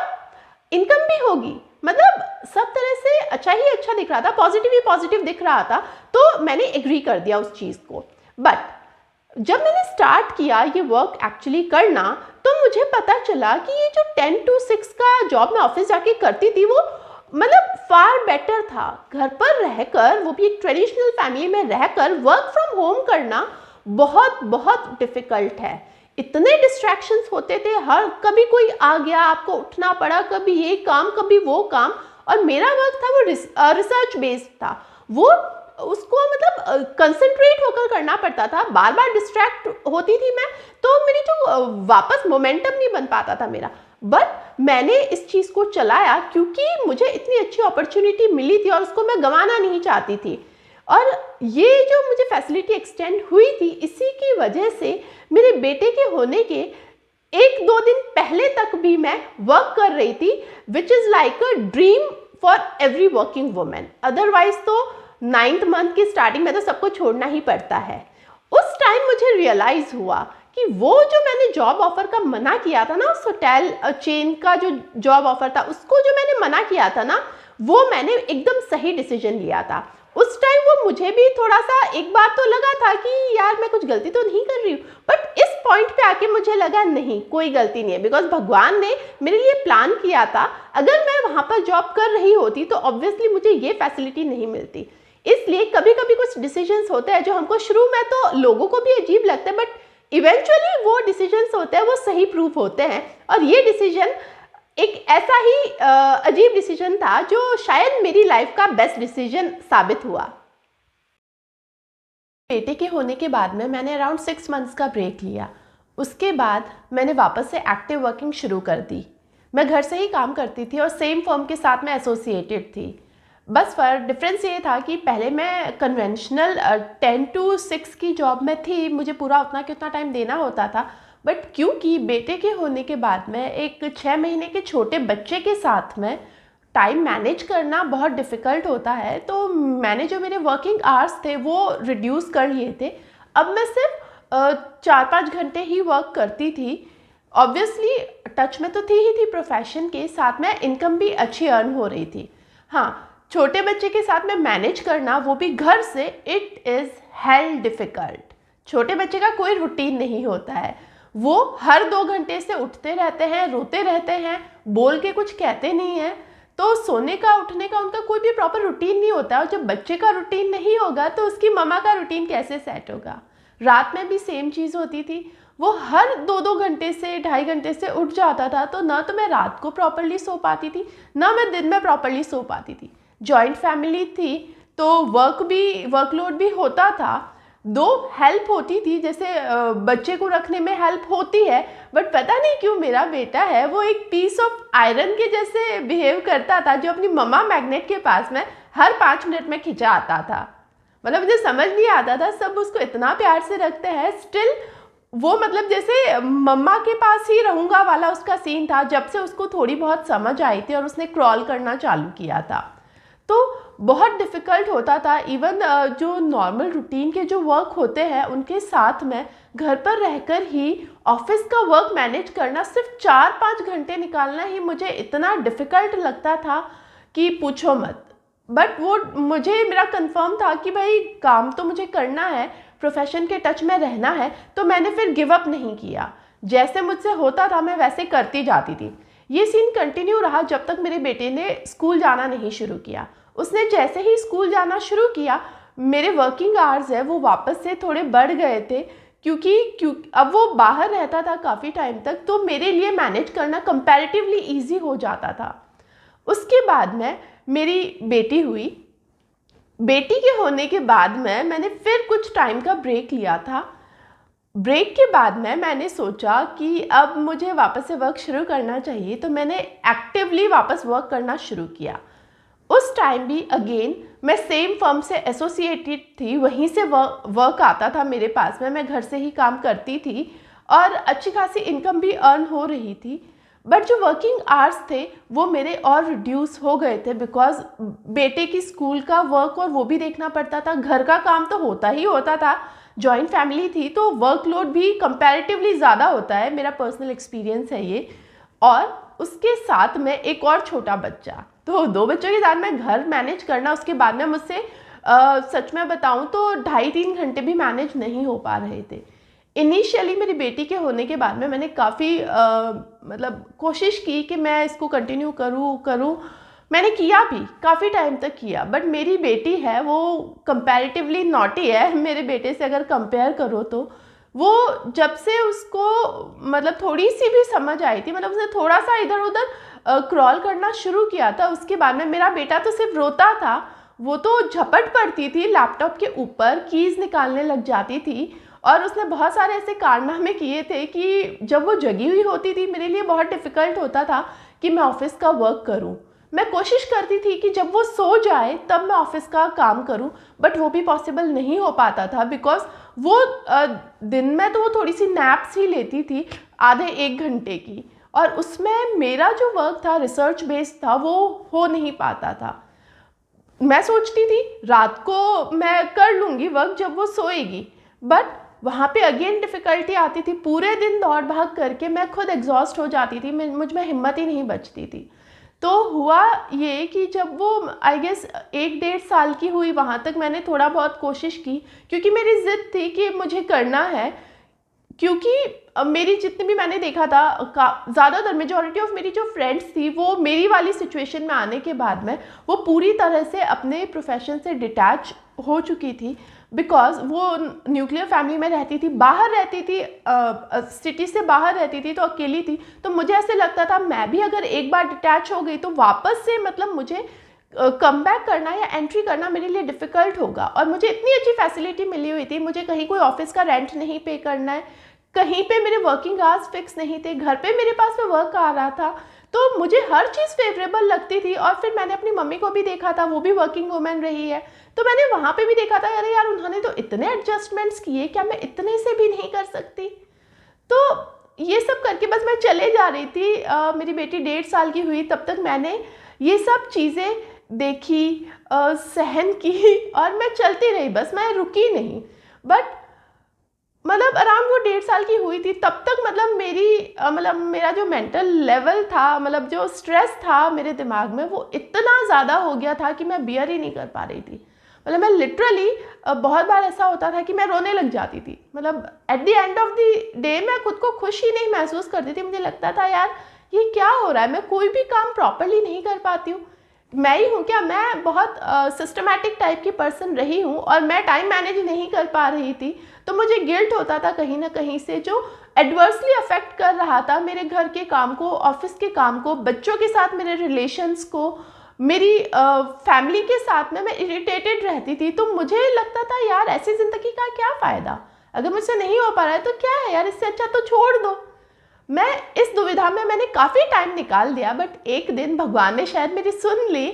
इनकम भी होगी। मतलब सब तरह से अच्छा ही अच्छा दिख रहा था, पॉजिटिव ही पॉजिटिव दिख रहा था, तो मैंने एग्री कर दिया उस चीज़ को। बट जब मैंने स्टार्ट किया ये वर्क एक्चुअली करना, तो मुझे पता चला कि ये जो 10 to 6 का जॉब मैं ऑफिस जाके करती थी वो मतलब फार बेटर था। घर पर रहकर, वो भी एक ट्रेडिशनल फैमिली में रहकर वर्क फ्रॉम होम करना बहुत बहुत डिफिकल्ट है। इतने डिस्ट्रैक्शंस होते थे, हर कभी कोई आ गया, आपको उठना पड़ा, कभी ये काम कभी वो काम। और मेरा वर्क था वो रिसर्च बेस्ड था, वो उसको मतलब कंसंट्रेट होकर करना पड़ता था, बार बार डिस्ट्रैक्ट होती थी मैं, तो मेरी जो वापस मोमेंटम नहीं बन पाता था मेरा। बट मैंने इस चीज़ को चलाया क्योंकि मुझे इतनी अच्छी अपॉर्चुनिटी मिली थी और उसको मैं गंवाना नहीं चाहती थी। और ये जो मुझे फैसिलिटी एक्सटेंड हुई थी, इसी की वजह से मेरे बेटे के होने के 1-2 दिन पहले तक भी मैं वर्क कर रही थी, which is like a dream for every working women. Otherwise तो 9th मंथ की स्टार्टिंग में तो सबको छोड़ना ही पड़ता है। उस टाइम मुझे रियलाइज़ हुआ कि वो जो मैंने जॉब ऑफर का मना किया था ना, उस होटल चेन का जो जॉब ऑफर था उसको जो मैंने मना किया था ना, वो मैंने एकदम सही डिसीजन लिया था। उस टाइम वो मुझे भी थोड़ा सा एक बार तो लगा था कि यार मैं कुछ गलती तो नहीं कर रही हूँ, बट इस पॉइंट पे आके मुझे लगा नहीं, कोई गलती नहीं है, बिकॉज भगवान ने मेरे लिए प्लान किया था। अगर मैं वहाँ पर जॉब कर रही होती तो ऑब्वियसली मुझे ये फैसिलिटी नहीं मिलती। इसलिए कभी कभी कुछ डिसीजंस होते हैं जो हमको शुरू में तो लोगों को भी अजीब लगते हैं, बट इवेंचुअली वो डिसीजंस होते हैं वो सही प्रूफ होते हैं। और ये डिसीजन एक ऐसा ही अजीब डिसीजन था जो शायद मेरी लाइफ का बेस्ट डिसीजन साबित हुआ। बेटे के होने के बाद में मैंने अराउंड 6 मंथ्स का ब्रेक लिया। उसके बाद मैंने वापस से एक्टिव वर्किंग शुरू कर दी। मैं घर से ही काम करती थी और सेम फर्म के साथ मैं एसोसिएटेड थी। बस डिफरेंस ये था कि पहले मैं कन्वेंशनल 10 to 6 की जॉब में थी, मुझे पूरा उतना कितना टाइम देना होता था। बट क्योंकि बेटे के होने के बाद में एक 6 महीने के छोटे बच्चे के साथ में टाइम मैनेज करना बहुत डिफ़िकल्ट होता है, तो मैंने जो मेरे वर्किंग आवर्स थे वो रिड्यूस कर लिए थे। अब मैं सिर्फ 4-5 घंटे ही वर्क करती थी। ऑब्वियसली टच में तो थी ही थी प्रोफेशन के साथ में, इनकम भी अच्छी अर्न हो रही थी। हाँ, छोटे बच्चे के साथ में मैनेज करना, वो भी घर से, इट इज़ हेल डिफ़िकल्ट। छोटे बच्चे का कोई रूटीन नहीं होता है, वो हर 2 घंटे से उठते रहते हैं, रोते रहते हैं, बोल के कुछ कहते नहीं हैं, तो सोने का उठने का उनका कोई भी प्रॉपर रूटीन नहीं होता। और जब बच्चे का रूटीन नहीं होगा तो उसकी मम्मा का रूटीन कैसे सेट होगा। रात में भी सेम चीज़ होती थी, वो हर 2-2 घंटे से 2.5 घंटे से उठ जाता था, तो ना तो मैं रात को प्रॉपरली सो पाती थी, ना मैं दिन में प्रॉपरली सो पाती थी। जॉइंट फैमिली थी तो वर्कलोड भी होता था, दो हेल्प होती थी, जैसे बच्चे को रखने में हेल्प होती है, बट पता नहीं क्यों मेरा बेटा है वो एक पीस ऑफ आयरन के जैसे बिहेव करता था, जो अपनी मम्मा मैग्नेट के पास में हर 5 मिनट में खिंचा आता था। मतलब मुझे समझ नहीं आता था, सब उसको इतना प्यार से रखते हैं, स्टिल वो मतलब जैसे मम्मा के पास ही रहूँगा वाला उसका सीन था, जब से उसको थोड़ी बहुत समझ आई थी और उसने क्रॉल करना चालू किया था। तो बहुत डिफ़िकल्ट होता था। इवन जो नॉर्मल रूटीन के जो वर्क होते हैं उनके साथ में घर पर रहकर ही ऑफिस का वर्क मैनेज करना, सिर्फ 4-5 घंटे निकालना ही मुझे इतना डिफ़िकल्ट लगता था कि पूछो मत। बट वो मुझे मेरा कंफर्म था कि भाई काम तो मुझे करना है, प्रोफेशन के टच में रहना है, तो मैंने फिर गिव अप नहीं किया। जैसे मुझसे होता था मैं वैसे करती जाती थी। ये सीन कंटिन्यू रहा जब तक मेरे बेटे ने स्कूल जाना नहीं शुरू किया। उसने जैसे ही स्कूल जाना शुरू किया, मेरे वर्किंग आवर्स है वो वापस से थोड़े बढ़ गए थे, क्योंकि अब वो बाहर रहता था काफ़ी टाइम तक, तो मेरे लिए मैनेज करना कंपैरेटिवली इजी हो जाता था। उसके बाद में मेरी बेटी हुई। बेटी के होने के बाद में मैंने फिर कुछ टाइम का ब्रेक लिया था। ब्रेक के बाद में मैंने सोचा कि अब मुझे वापस से वर्क शुरू करना चाहिए, तो मैंने एक्टिवली वापस वर्क करना शुरू किया। उस टाइम भी अगेन मैं सेम फर्म से एसोसिएटेड थी, वहीं से वर्क आता था मेरे पास में, मैं घर से ही काम करती थी और अच्छी खासी इनकम भी अर्न हो रही थी। बट जो वर्किंग आवर्स थे वो मेरे और रिड्यूस हो गए थे, बिकॉज बेटे की स्कूल का वर्क और वो भी देखना पड़ता था, घर का काम तो होता ही होता था, जॉइंट फैमिली थी तो वर्कलोड भी कंपैरेटिवली ज़्यादा होता है, मेरा पर्सनल एक्सपीरियंस है ये। और उसके साथ में एक और छोटा बच्चा, तो 2 बच्चों के साथ में घर मैनेज करना, उसके बाद में मुझसे सच में बताऊं तो 2.5-3 घंटे भी मैनेज नहीं हो पा रहे थे। इनिशियली मेरी बेटी के होने के बाद में मैंने काफ़ी मतलब कोशिश की कि मैं इसको कंटिन्यू करूँ। मैंने किया भी, काफ़ी टाइम तक किया, बट मेरी बेटी है वो कंपैरेटिवली नॉटी है मेरे बेटे से अगर कंपेयर करो तो। वो जब से उसको मतलब थोड़ी सी भी समझ आई थी, मतलब उसने थोड़ा सा इधर उधर क्रॉल करना शुरू किया था, उसके बाद में मेरा बेटा तो सिर्फ रोता था, वो तो झपट पड़ती थी लैपटॉप के ऊपर, कीज़ निकालने लग जाती थी। और उसने बहुत सारे ऐसे कारनामे किए थे कि जब वो जगी हुई होती थी मेरे लिए बहुत डिफ़िकल्ट होता था कि मैं ऑफिस का वर्क करूं। मैं कोशिश करती थी कि जब वो सो जाए तब मैं ऑफिस का काम करूं, बट वो भी पॉसिबल नहीं हो पाता था, बिकॉज वो दिन में तो वो थोड़ी सी नैप्स ही लेती थी आधे 1 घंटे की, और उसमें मेरा जो वर्क था रिसर्च बेस्ड था वो हो नहीं पाता था। मैं सोचती थी रात को मैं कर लूँगी वर्क जब वो सोएगी, बट वहाँ पे अगेन डिफ़िकल्टी आती थी, पूरे दिन दौड़ भाग करके मैं खुद एग्जॉस्ट हो जाती थी, मुझ में हिम्मत ही नहीं बचती थी। तो हुआ ये कि जब वो आई गेस 1-1.5 साल की हुई, वहाँ तक मैंने थोड़ा बहुत कोशिश की, क्योंकि मेरी ज़िद थी कि मुझे करना है। क्योंकि मेरी जितनी भी मैंने देखा था ज़्यादातर मेजॉरिटी ऑफ मेरी जो फ्रेंड्स थी वो मेरी वाली सिचुएशन में आने के बाद में वो पूरी तरह से अपने प्रोफेशन से डिटैच हो चुकी थी, बिकॉज वो न्यूक्लियर फैमिली में रहती थी, बाहर रहती थी, सिटी से बाहर रहती थी, तो अकेली थी। तो मुझे ऐसे लगता था मैं भी अगर एक बार डिटैच हो गई तो वापस से मतलब मुझे कम बैक करना या एंट्री करना मेरे लिए डिफ़िकल्ट होगा। और मुझे इतनी अच्छी फैसिलिटी मिली हुई थी, मुझे कहीं कोई ऑफिस का रेंट नहीं पे करना है, कहीं पे मेरे वर्किंग आवर्स फिक्स नहीं थे, घर पे मेरे पास में वर्क आ रहा था, तो मुझे हर चीज़ फेवरेबल लगती थी। और फिर मैंने अपनी मम्मी को भी देखा था, वो भी वर्किंग वूमेन रही है, तो मैंने वहाँ पे भी देखा था अरे यार उन्होंने तो इतने एडजस्टमेंट्स किए, क्या मैं इतने से भी नहीं कर सकती। तो ये सब करके बस मैं चले जा रही थी। मेरी बेटी 1.5 साल की हुई तब तक मैंने ये सब चीज़ें देखी, सहन की, और मैं चलती रही, बस मैं रुकी नहीं। बट मतलब अराउंड वो 1.5 साल की हुई थी तब तक मतलब मतलब मेरा जो मेंटल लेवल था, मतलब जो स्ट्रेस था मेरे दिमाग में वो इतना ज़्यादा हो गया था कि मैं बियर ही नहीं कर पा रही थी। मतलब मैं लिटरली बहुत बार ऐसा होता था कि मैं रोने लग जाती थी। मतलब at the end of the day मैं खुद को खुश ही नहीं महसूस करती थी, मुझे लगता था यार ये क्या हो रहा है, मैं कोई भी काम प्रॉपरली नहीं कर पाती हूँ। मैं ही हूँ क्या, मैं बहुत सिस्टमैटिक टाइप की पर्सन रही हूँ और मैं टाइम मैनेज नहीं कर पा रही थी, तो मुझे गिल्ट होता था कहीं ना कहीं से, जो एडवर्सली अफेक्ट कर रहा था मेरे घर के काम को, ऑफिस के काम को, बच्चों के साथ मेरे रिलेशंस को, मेरी फैमिली के साथ में मैं इरिटेटेड रहती थी। तो मुझे लगता था यार ऐसी ज़िंदगी का क्या फ़ायदा, अगर मुझसे नहीं हो पा रहा है तो क्या है यार, इससे अच्छा तो छोड़ दो। मैं इस दुविधा में मैंने काफ़ी टाइम निकाल दिया, बट एक दिन भगवान ने शायद मेरी सुन ली।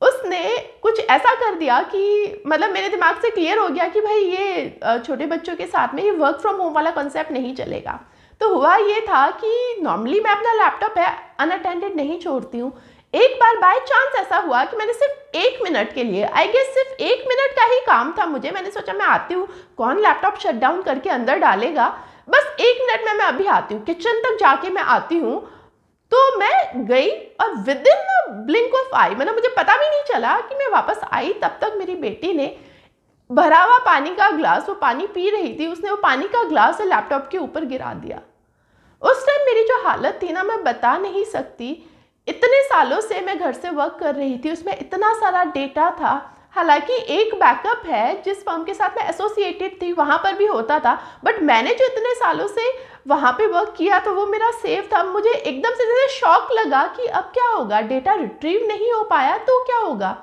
उसने कुछ ऐसा कर दिया कि मतलब मेरे दिमाग से क्लियर हो गया कि भाई ये छोटे बच्चों के साथ में ये वर्क फ्रॉम होम वाला कॉन्सेप्ट नहीं चलेगा। तो हुआ ये था कि नॉर्मली मैं अपना लैपटॉप है अनअटेंडेड नहीं छोड़ती हूँ। एक बार बाय चांस ऐसा हुआ कि मैंने सिर्फ 1 मिनट के लिए, आई गेस सिर्फ 1 मिनट का ही काम था मुझे, मैंने सोचा मैं आती हूँ, कौन लैपटॉप शट डाउन करके अंदर डालेगा, बस 1 मिनट में मैं अभी आती हूँ, किचन तक जाके मैं आती हूँ। तो मैं गई और विद इन ब्लिंक ऑफ आई, मतलब मुझे पता भी नहीं चला कि मैं वापस आई, तब तक मेरी बेटी ने भरा हुआ पानी का ग्लास, वो पानी पी रही थी, उसने वो पानी का ग्लास लैपटॉप के ऊपर गिरा दिया। उस टाइम मेरी जो हालत थी ना मैं बता नहीं सकती। इतने सालों से मैं घर से वर्क कर रही थी, उसमें इतना सारा डेटा था, हालांकि एक बैकअप है जिस फर्म के साथ मैं एसोसिएटेड थी वहाँ पर भी होता था, बट मैंने जो इतने सालों से वहाँ पे वर्क किया तो वो मेरा सेफ था। मुझे एकदम से जैसे शॉक लगा कि अब क्या होगा, डेटा रिट्रीव नहीं हो पाया तो क्या होगा।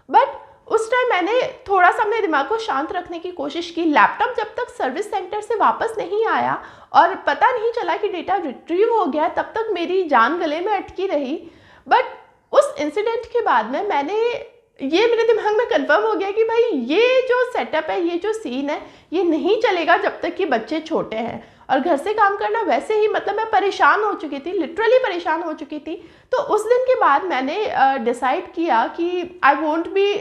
बट उस टाइम मैंने थोड़ा सा अपने दिमाग को शांत रखने की कोशिश की। लैपटॉप जब तक सर्विस सेंटर से वापस नहीं आया और पता नहीं चला कि डेटा रिट्रीव हो गया, तब तक मेरी जान गले में अटकी रही। बट उस इंसिडेंट के बाद में ये मेरे दिमाग में कंफर्म हो गया कि भाई ये जो सेटअप है, ये जो सीन है, ये नहीं चलेगा जब तक कि बच्चे छोटे हैं। और घर से काम करना वैसे ही मतलब मैं परेशान हो चुकी थी, लिटरली परेशान हो चुकी थी। तो उस दिन के बाद मैंने डिसाइड किया कि I won't be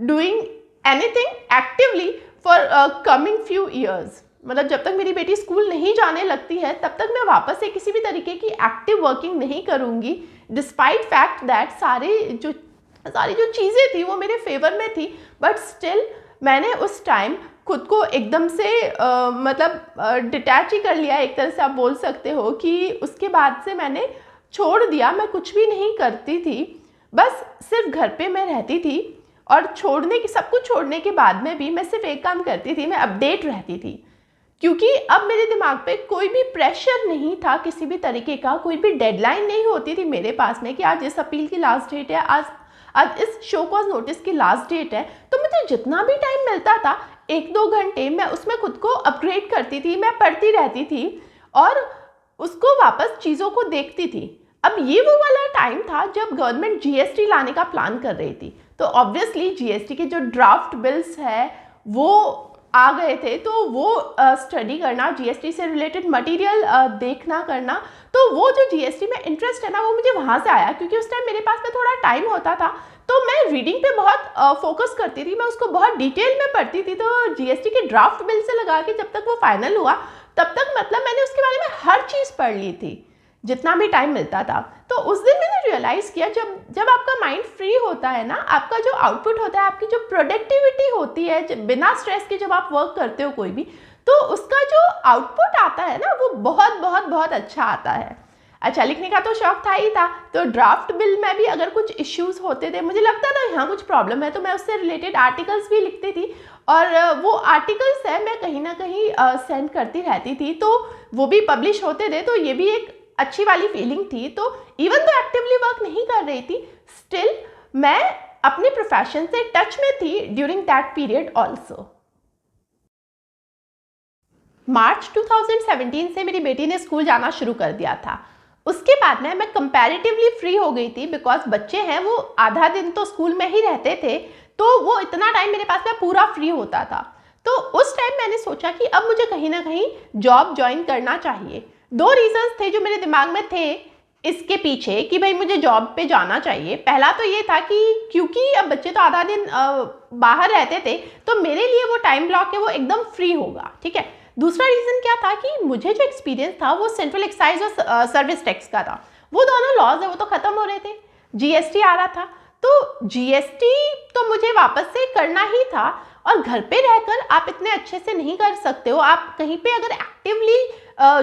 doing anything actively for coming few years. मतलब जब तक मेरी बेटी स्कूल नहीं जाने लगती है तब तक मैं वापस से किसी भी तरीके की एक्टिव वर्किंग नहीं करूँगी, डिस्पाइट फैक्ट दैट सारी जो चीज़ें थी वो मेरे फेवर में थी। बट स्टिल मैंने उस टाइम खुद को एकदम से मतलब डिटैच ही कर लिया, एक तरह से आप बोल सकते हो कि उसके बाद से मैंने छोड़ दिया। मैं कुछ भी नहीं करती थी, बस सिर्फ घर पे मैं रहती थी। और सब कुछ छोड़ने के बाद में भी मैं सिर्फ एक काम करती थी, मैं अपडेट रहती थी, क्योंकि अब मेरे दिमाग पे कोई भी प्रेशर नहीं था किसी भी तरीके का, कोई भी डेडलाइन नहीं होती थी मेरे पास में कि आज इस अपील की लास्ट डेट है, आज इस शो कॉज नोटिस की लास्ट डेट है। तो मुझे जितना भी टाइम मिलता था 1-2 घंटे मैं उसमें खुद को अपग्रेड करती थी, मैं पढ़ती रहती थी और उसको वापस चीज़ों को देखती थी। अब ये वो वाला टाइम था जब गवर्नमेंट जीएसटी लाने का प्लान कर रही थी। तो ऑब्वियसली जीएसटी के जो ड्राफ्ट बिल्स है वो आ गए थे, तो वो स्टडी करना, जीएसटी से रिलेटेड मटेरियल देखना करना, तो वो जो जीएसटी में इंटरेस्ट है ना वो मुझे वहाँ से आया, क्योंकि उस टाइम मेरे पास में थोड़ा टाइम होता था। तो मैं रीडिंग पे बहुत फोकस करती थी, मैं उसको बहुत डिटेल में पढ़ती थी। तो जीएसटी के ड्राफ्ट बिल से लगा के जब तक वो फाइनल हुआ तब तक मतलब मैंने उसके बारे में हर चीज़ पढ़ ली थी, जितना भी टाइम मिलता था। तो उस दिन मैंने रियलाइज़ किया जब आपका माइंड फ्री होता है ना, आपका जो आउटपुट होता है, आपकी जो प्रोडक्टिविटी होती है, बिना स्ट्रेस के जब आप वर्क करते हो कोई भी, तो उसका जो आउटपुट आता है ना वो बहुत बहुत बहुत अच्छा आता है। अच्छा, लिखने का तो शौक था ही था, तो ड्राफ्ट बिल में भी अगर कुछ इश्यूज होते थे, मुझे लगता था यहाँ कुछ प्रॉब्लम है, तो मैं उससे रिलेटेड आर्टिकल्स भी लिखती थी। और वो आर्टिकल्स है मैं कहीं ना कहीं सेंड करती रहती थी, तो वो भी पब्लिश होते थे। तो ये भी एक अच्छी वाली फीलिंग थी। तो इवन तो एक्टिवली वर्क नहीं कर रही थी, स्टिल मैं अपने प्रोफेशन से टच में थी ड्यूरिंग दैट पीरियड ऑल्सो। मार्च 2017 से मेरी बेटी ने स्कूल जाना शुरू कर दिया था। उसके बाद में मैं कंपैरेटिवली फ्री हो गई थी, बिकॉज बच्चे हैं वो आधा दिन तो स्कूल में ही रहते थे, तो वो इतना टाइम मेरे पास में पूरा फ्री होता था। तो उस टाइम मैंने सोचा कि अब मुझे कहीं ना कहीं जॉब ज्वाइन करना चाहिए। 2 रीजंस थे जो मेरे दिमाग में थे इसके पीछे कि भाई मुझे जॉब पे जाना चाहिए। पहला तो ये था कि क्योंकि अब बच्चे तो आधा दिन बाहर रहते थे, तो मेरे लिए वो टाइम ब्लॉक है वो एकदम फ्री होगा, ठीक है। दूसरा रीज़न क्या था कि मुझे जो एक्सपीरियंस था वो सेंट्रल एक्साइज और सर्विस टैक्स का था। वो दोनों लॉज है वो तो ख़त्म हो रहे थे, जीएसटी आ रहा था, तो जीएसटी तो मुझे वापस से करना ही था। और घर पे रहकर आप इतने अच्छे से नहीं कर सकते हो। आप कहीं पे अगर एक्टिवली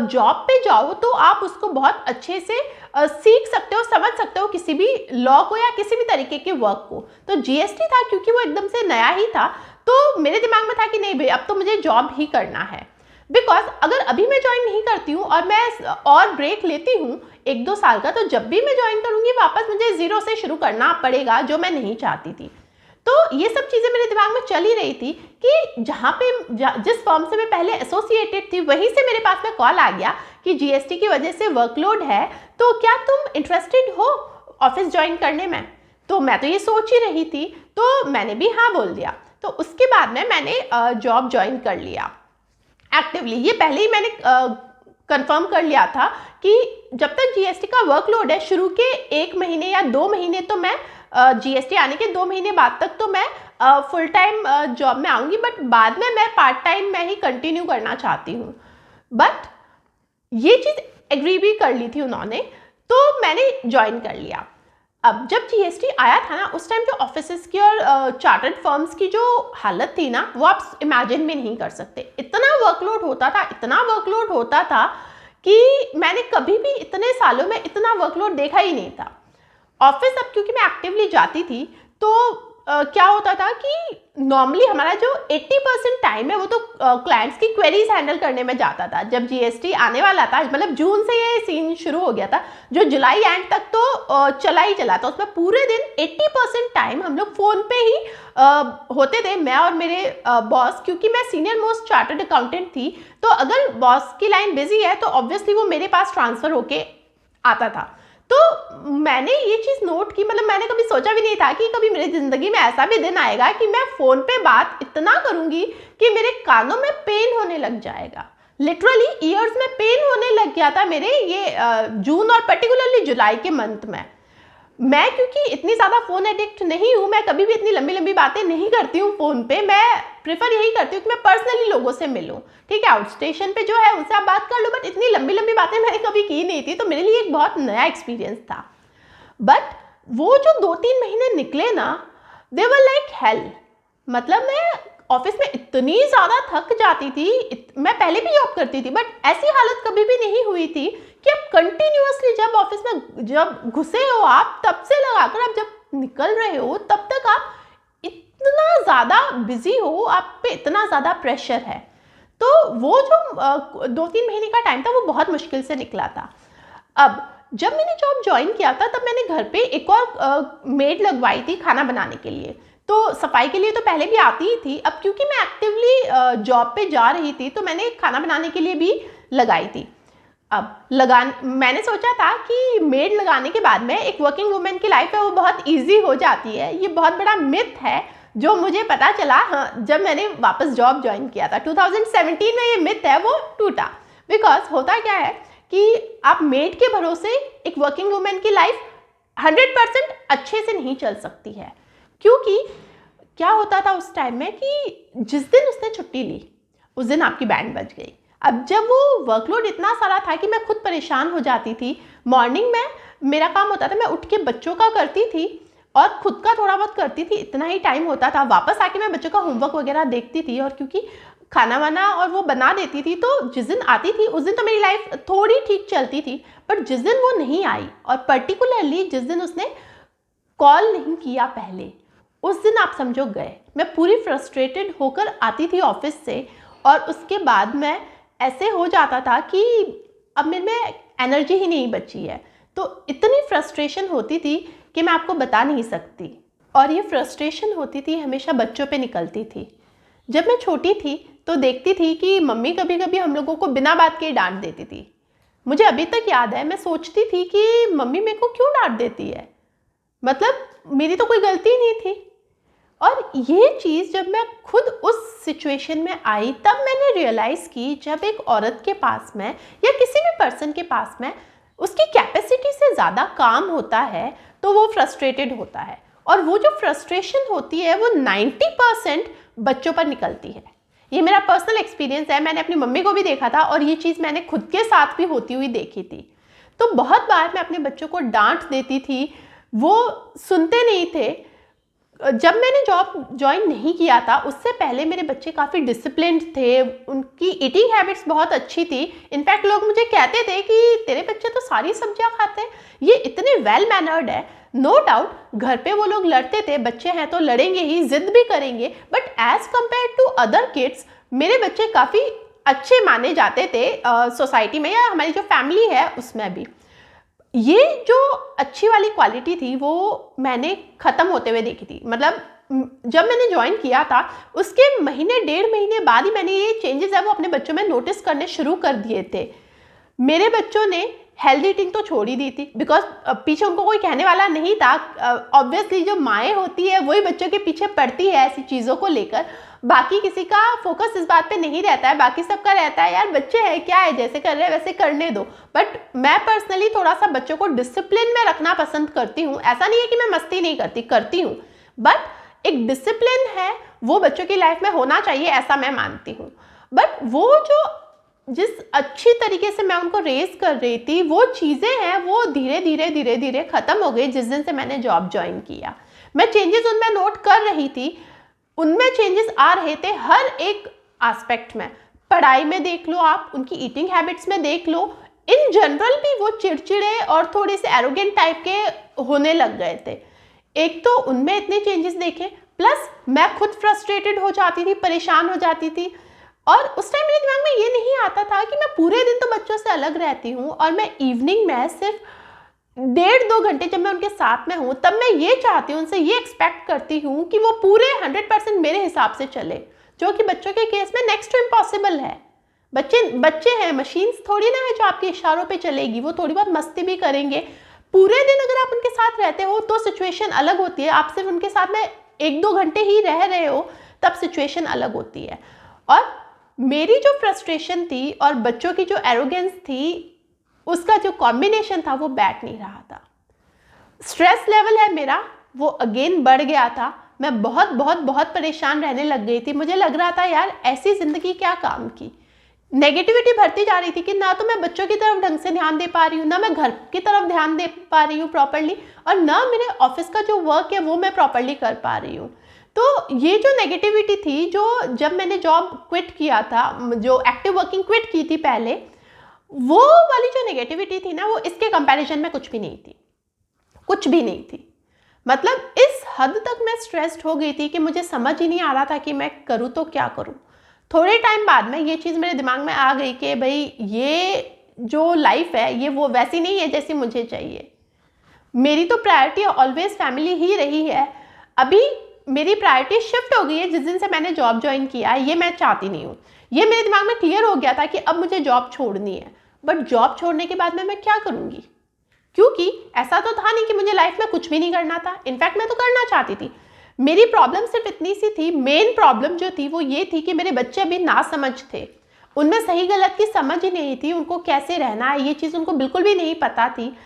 जॉब पे जाओ तो आप उसको बहुत अच्छे से सीख सकते हो, समझ सकते हो किसी भी लॉ को या किसी भी तरीके के वर्क को। तो जीएसटी था क्योंकि वो एकदम से नया ही था, तो मेरे दिमाग में था कि नहीं भाई अब तो मुझे जॉब ही करना है। बिकॉज अगर अभी मैं ज्वाइन नहीं करती हूँ और मैं और ब्रेक लेती हूँ 1-2 साल का, तो जब भी मैं ज्वाइन करूँगी वापस मुझे ज़ीरो से शुरू करना पड़ेगा, जो मैं नहीं चाहती थी। तो ये सब चीज़ें मेरे दिमाग में चल ही रही थी कि जिस फर्म से मैं पहले एसोसिएटेड थी वहीं से मेरे पास में कॉल आ गया कि जीएसटी की वजह से वर्कलोड है, तो क्या तुम इंटरेस्टेड हो ऑफिस ज्वाइन करने में। तो मैं तो ये सोच ही रही थी, तो मैंने भी हाँ बोल दिया। तो उसके बाद में मैंने जॉब ज्वाइन कर लिया एक्टिवली। ये पहले ही मैंने कंफर्म कर लिया था कि जब तक जीएसटी का वर्कलोड है, शुरू के 1 महीने या 2 महीने तो मैं जीएसटी आने के 2 महीने बाद तक तो मैं फुल टाइम जॉब में आऊँगी, बट बाद में मैं पार्ट टाइम में ही कंटिन्यू करना चाहती हूँ। बट ये चीज़ एग्री भी कर ली थी उन्होंने, तो मैंने ज्वाइन कर लिया। अब जब जीएसटी आया था ना, उस टाइम जो ऑफिसेस की और चार्टर्ड फर्म्स की जो हालत थी ना, वो आप इमेजिन भी नहीं कर सकते। इतना वर्कलोड होता था, इतना वर्कलोड होता था कि मैंने कभी भी इतने सालों में इतना वर्कलोड देखा ही नहीं था। ऑफिस अब क्योंकि मैं एक्टिवली जाती थी, तो क्या होता था कि नॉर्मली हमारा जो 80% टाइम है वो तो क्लाइंट्स की क्वेरीज हैंडल करने में जाता था। जब जीएसटी आने वाला था, मतलब जून से ये सीन शुरू हो गया था, जो जुलाई एंड तक तो चला ही चला था, उसमें पूरे दिन 80% टाइम हम लोग फ़ोन पे ही होते थे, मैं और मेरे बॉस। क्योंकि मैं सीनियर मोस्ट चार्टर्ड अकाउंटेंट थी, तो अगर बॉस की लाइन बिजी है तो ऑब्वियसली वो मेरे पास ट्रांसफ़र होके आता था। तो मैंने ये चीज़ नोट की, मतलब मैंने कभी सोचा भी नहीं था कि कभी मेरी ज़िंदगी में ऐसा भी दिन आएगा कि मैं फ़ोन पे बात इतना करूँगी कि मेरे कानों में पेन होने लग जाएगा। लिटरली ईयर्स में पेन होने लग गया था मेरे, ये जून और पर्टिकुलरली जुलाई के मंथ में। मैं क्योंकि इतनी ज़्यादा फ़ोन एडिक्ट नहीं हूँ, मैं कभी भी इतनी लंबी लंबी बातें नहीं करती हूँ फ़ोन पे। मैं प्रेफर यही करती हूँ कि मैं पर्सनली लोगों से मिलूँ, ठीक है, आउट स्टेशन पे जो है उनसे आप बात कर लो, बट इतनी लंबी लंबी बातें मैंने कभी की नहीं थी, तो मेरे लिए एक बहुत नया एक्सपीरियंस था। बट वो जो 2-3 महीने निकले ना, दे वर लाइक हेल। मतलब मैं ऑफिस में इतनी ज़्यादा थक जाती थी, मैं पहले भी जॉब करती थी, बट ऐसी हालत कभी भी नहीं हुई थी कि आप कंटिन्यूअसली जब ऑफिस में जब घुसे हो आप, तब से लगाकर आप जब निकल रहे हो तब तक आप इतना ज़्यादा बिजी हो, आप पे इतना ज़्यादा प्रेशर है। तो वो जो 2-3 महीने का टाइम था वो बहुत मुश्किल से निकला था। अब जब मैंने जॉब ज्वाइन किया था तब मैंने घर पे एक और मेड लगवाई थी खाना बनाने के लिए। तो सफाई के लिए तो पहले भी आती ही थी, अब क्योंकि मैं एक्टिवली जॉब पे जा रही थी तो मैंने खाना बनाने के लिए भी लगाई थी। अब मैंने सोचा था कि मेड लगाने के बाद में एक वर्किंग वुमेन की लाइफ है वो बहुत ईजी हो जाती है। ये बहुत बड़ा मिथ है जो मुझे पता चला जब मैंने वापस जॉब ज्वाइन किया था 2017 में। ये मिथ है वो टूटा। बिकॉज होता क्या है कि आप मेड के भरोसे एक वर्किंग वुमेन की लाइफ 100% अच्छे से नहीं चल सकती है। क्योंकि क्या होता था उस टाइम में कि जिस दिन उसने छुट्टी ली उस दिन आपकी बैंड बज गई। अब जब वो वर्कलोड इतना सारा था कि मैं खुद परेशान हो जाती थी। मॉर्निंग में मेरा काम होता था, मैं उठ के बच्चों का करती थी और खुद का थोड़ा बहुत करती थी, इतना ही टाइम होता था। वापस आके मैं बच्चों का होमवर्क वगैरह देखती थी, और क्योंकि खाना वाना और वो बना देती थी, तो जिस दिन आती थी उस दिन तो मेरी लाइफ थोड़ी ठीक चलती थी। बट जिस दिन वो नहीं आई, और पर्टिकुलरली जिस दिन उसने कॉल नहीं किया पहले, उस दिन आप समझो गए। मैं पूरी फ्रस्ट्रेटेड होकर आती थी ऑफिस से, और उसके बाद मैं ऐसे हो जाता था कि अब मेरे में एनर्जी ही नहीं बची है। तो इतनी फ्रस्ट्रेशन होती थी कि मैं आपको बता नहीं सकती। और ये फ्रस्ट्रेशन होती थी हमेशा बच्चों पे निकलती थी। जब मैं छोटी थी तो देखती थी कि मम्मी कभी कभी हम लोगों को बिना बात के डांट देती थी। मुझे अभी तक याद है, मैं सोचती थी कि मम्मी मेरे को क्यों डांट देती है, मतलब मेरी तो कोई गलती नहीं थी। और ये चीज़ जब मैं खुद उस सिचुएशन में आई तब मैंने रियलाइज़ की, जब एक औरत के पास में या किसी भी पर्सन के पास में उसकी कैपेसिटी से ज़्यादा काम होता है तो वो फ्रस्ट्रेटेड होता है। और वो जो फ्रस्ट्रेशन होती है वो 90% बच्चों पर निकलती है। ये मेरा पर्सनल एक्सपीरियंस है, मैंने अपनी मम्मी को भी देखा था और ये चीज़ मैंने खुद के साथ भी होती हुई देखी थी। तो बहुत बार मैं अपने बच्चों को डांट देती थी, वो सुनते नहीं थे। जब मैंने जॉब ज्वाइन नहीं किया था उससे पहले मेरे बच्चे काफ़ी डिसिप्लिन्ड थे, उनकी ईटिंग हैबिट्स बहुत अच्छी थी। इनफैक्ट लोग मुझे कहते थे कि तेरे बच्चे तो सारी सब्जियां खाते हैं, ये इतने वेल मैनर्ड है। नो डाउट घर पे वो लोग लड़ते थे, बच्चे हैं तो लड़ेंगे ही, जिद भी करेंगे, but as compare to other kids मेरे बच्चे काफ़ी अच्छे माने जाते थे सोसाइटी में या हमारी जो फैमिली है उसमें भी। ये जो अच्छी वाली क्वालिटी थी वो मैंने ख़त्म होते हुए देखी थी। मतलब जब मैंने ज्वाइन किया था उसके महीने 1.5 महीने बाद ही मैंने ये चेंजेस है वो अपने बच्चों में नोटिस करने शुरू कर दिए थे। मेरे बच्चों ने हेल्दी ईटिंग तो छोड़ ही दी थी, बिकॉज पीछे उनको कोई कहने वाला नहीं था। ऑब्वियसली जो माएँ होती है वही बच्चों के पीछे पड़ती है ऐसी चीज़ों को लेकर, बाकी किसी का फोकस इस बात पे नहीं रहता है। बाकी सबका रहता है यार बच्चे हैं, क्या है, जैसे कर रहे हैं वैसे करने दो। बट मैं पर्सनली थोड़ा सा बच्चों को डिसिप्लिन में रखना पसंद करती हूँ। ऐसा नहीं है कि मैं मस्ती नहीं करती हूँ, बट एक डिसिप्लिन है वो बच्चों की लाइफ में होना चाहिए, ऐसा मैं मानती हूँ। बट वो जो जिस अच्छी तरीके से मैं उनको रेज कर रही थी वो चीज़ें हैं वो धीरे धीरे ख़त्म हो गई जिस दिन से मैंने जॉब ज्वाइन किया। मैं चेंजेस उनमें नोट कर रही थी, उनमें चेंजेस आ रहे थे हर एक एस्पेक्ट में। पढ़ाई में देख लो आप, उनकी ईटिंग हैबिट्स में देख लो, इन जनरल भी वो चिड़चिड़े और थोड़े से एरोगेंट टाइप के होने लग गए थे। एक तो उनमें इतने चेंजेस देखे, प्लस मैं खुद फ्रस्ट्रेटेड हो जाती थी, परेशान हो जाती थी। और उस टाइम मेरे दिमाग में ये नहीं आता था कि मैं पूरे दिन तो बच्चों से अलग रहती हूँ और मैं इवनिंग में सिर्फ 1.5-2 घंटे जब मैं उनके साथ में हूँ तब मैं ये चाहती हूँ, उनसे ये एक्सपेक्ट करती हूँ कि वो पूरे 100% मेरे हिसाब से चले, जो कि बच्चों के केस में नेक्स्ट टू इम्पॉसिबल है। बच्चे हैं, मशीन्स थोड़ी ना है जो आपके इशारों पे चलेगी, वो थोड़ी बहुत मस्ती भी करेंगे। पूरे दिन अगर आप उनके साथ रहते हो तो सिचुएशन अलग होती है, आप सिर्फ उनके साथ में 1-2 घंटे ही रह रहे हो तब सिचुएशन अलग होती है। और मेरी जो फ्रस्ट्रेशन थी और बच्चों की जो एरोगेंस थी, उसका जो कॉम्बिनेशन था वो बैठ नहीं रहा था। स्ट्रेस लेवल है मेरा वो अगेन बढ़ गया था। मैं बहुत बहुत बहुत परेशान रहने लग गई थी। मुझे लग रहा था यार ऐसी ज़िंदगी क्या काम की। नेगेटिविटी बढ़ती जा रही थी कि ना तो मैं बच्चों की तरफ ढंग से ध्यान दे पा रही हूँ, ना मैं घर की तरफ ध्यान दे पा रही हूँ प्रॉपरली, और ना मेरे ऑफिस का जो वर्क है वो मैं प्रॉपरली कर पा रही हूँ। तो ये जो नेगेटिविटी थी, जो जब मैंने जॉब क्विट किया था, जो एक्टिव वर्किंग क्विट की थी पहले, वो वाली जो नेगेटिविटी थी ना, वो इसके कंपैरिजन में कुछ भी नहीं थी, कुछ भी नहीं थी। मतलब इस हद तक मैं स्ट्रेस्ड हो गई थी कि मुझे समझ ही नहीं आ रहा था कि मैं करूँ तो क्या करूँ। थोड़े टाइम बाद में ये चीज़ मेरे दिमाग में आ गई कि भाई ये जो लाइफ है ये वो वैसी नहीं है जैसी मुझे चाहिए। मेरी तो प्रायोरिटी ऑलवेज फैमिली ही रही है। अभी मेरी प्रायोरिटी शिफ्ट हो गई है जिस दिन से मैंने जॉब ज्वाइन किया है। ये मैं चाहती नहीं हूँ। ये मेरे दिमाग में क्लियर हो गया था कि अब मुझे जॉब छोड़नी है। बट जॉब छोड़ने के बाद में मैं क्या करूँगी, क्योंकि ऐसा तो था नहीं कि मुझे लाइफ में कुछ भी नहीं करना था। इनफैक्ट मैं तो करना चाहती थी। मेरी प्रॉब्लम सिर्फ इतनी सी थी, मेन प्रॉब्लम जो थी वो ये थी कि मेरे बच्चे अभी नासमझ थे। उनमें सही गलत की समझ ही नहीं थी, उनको कैसे रहना है ये चीज़ उनको बिल्कुल भी नहीं पता थी।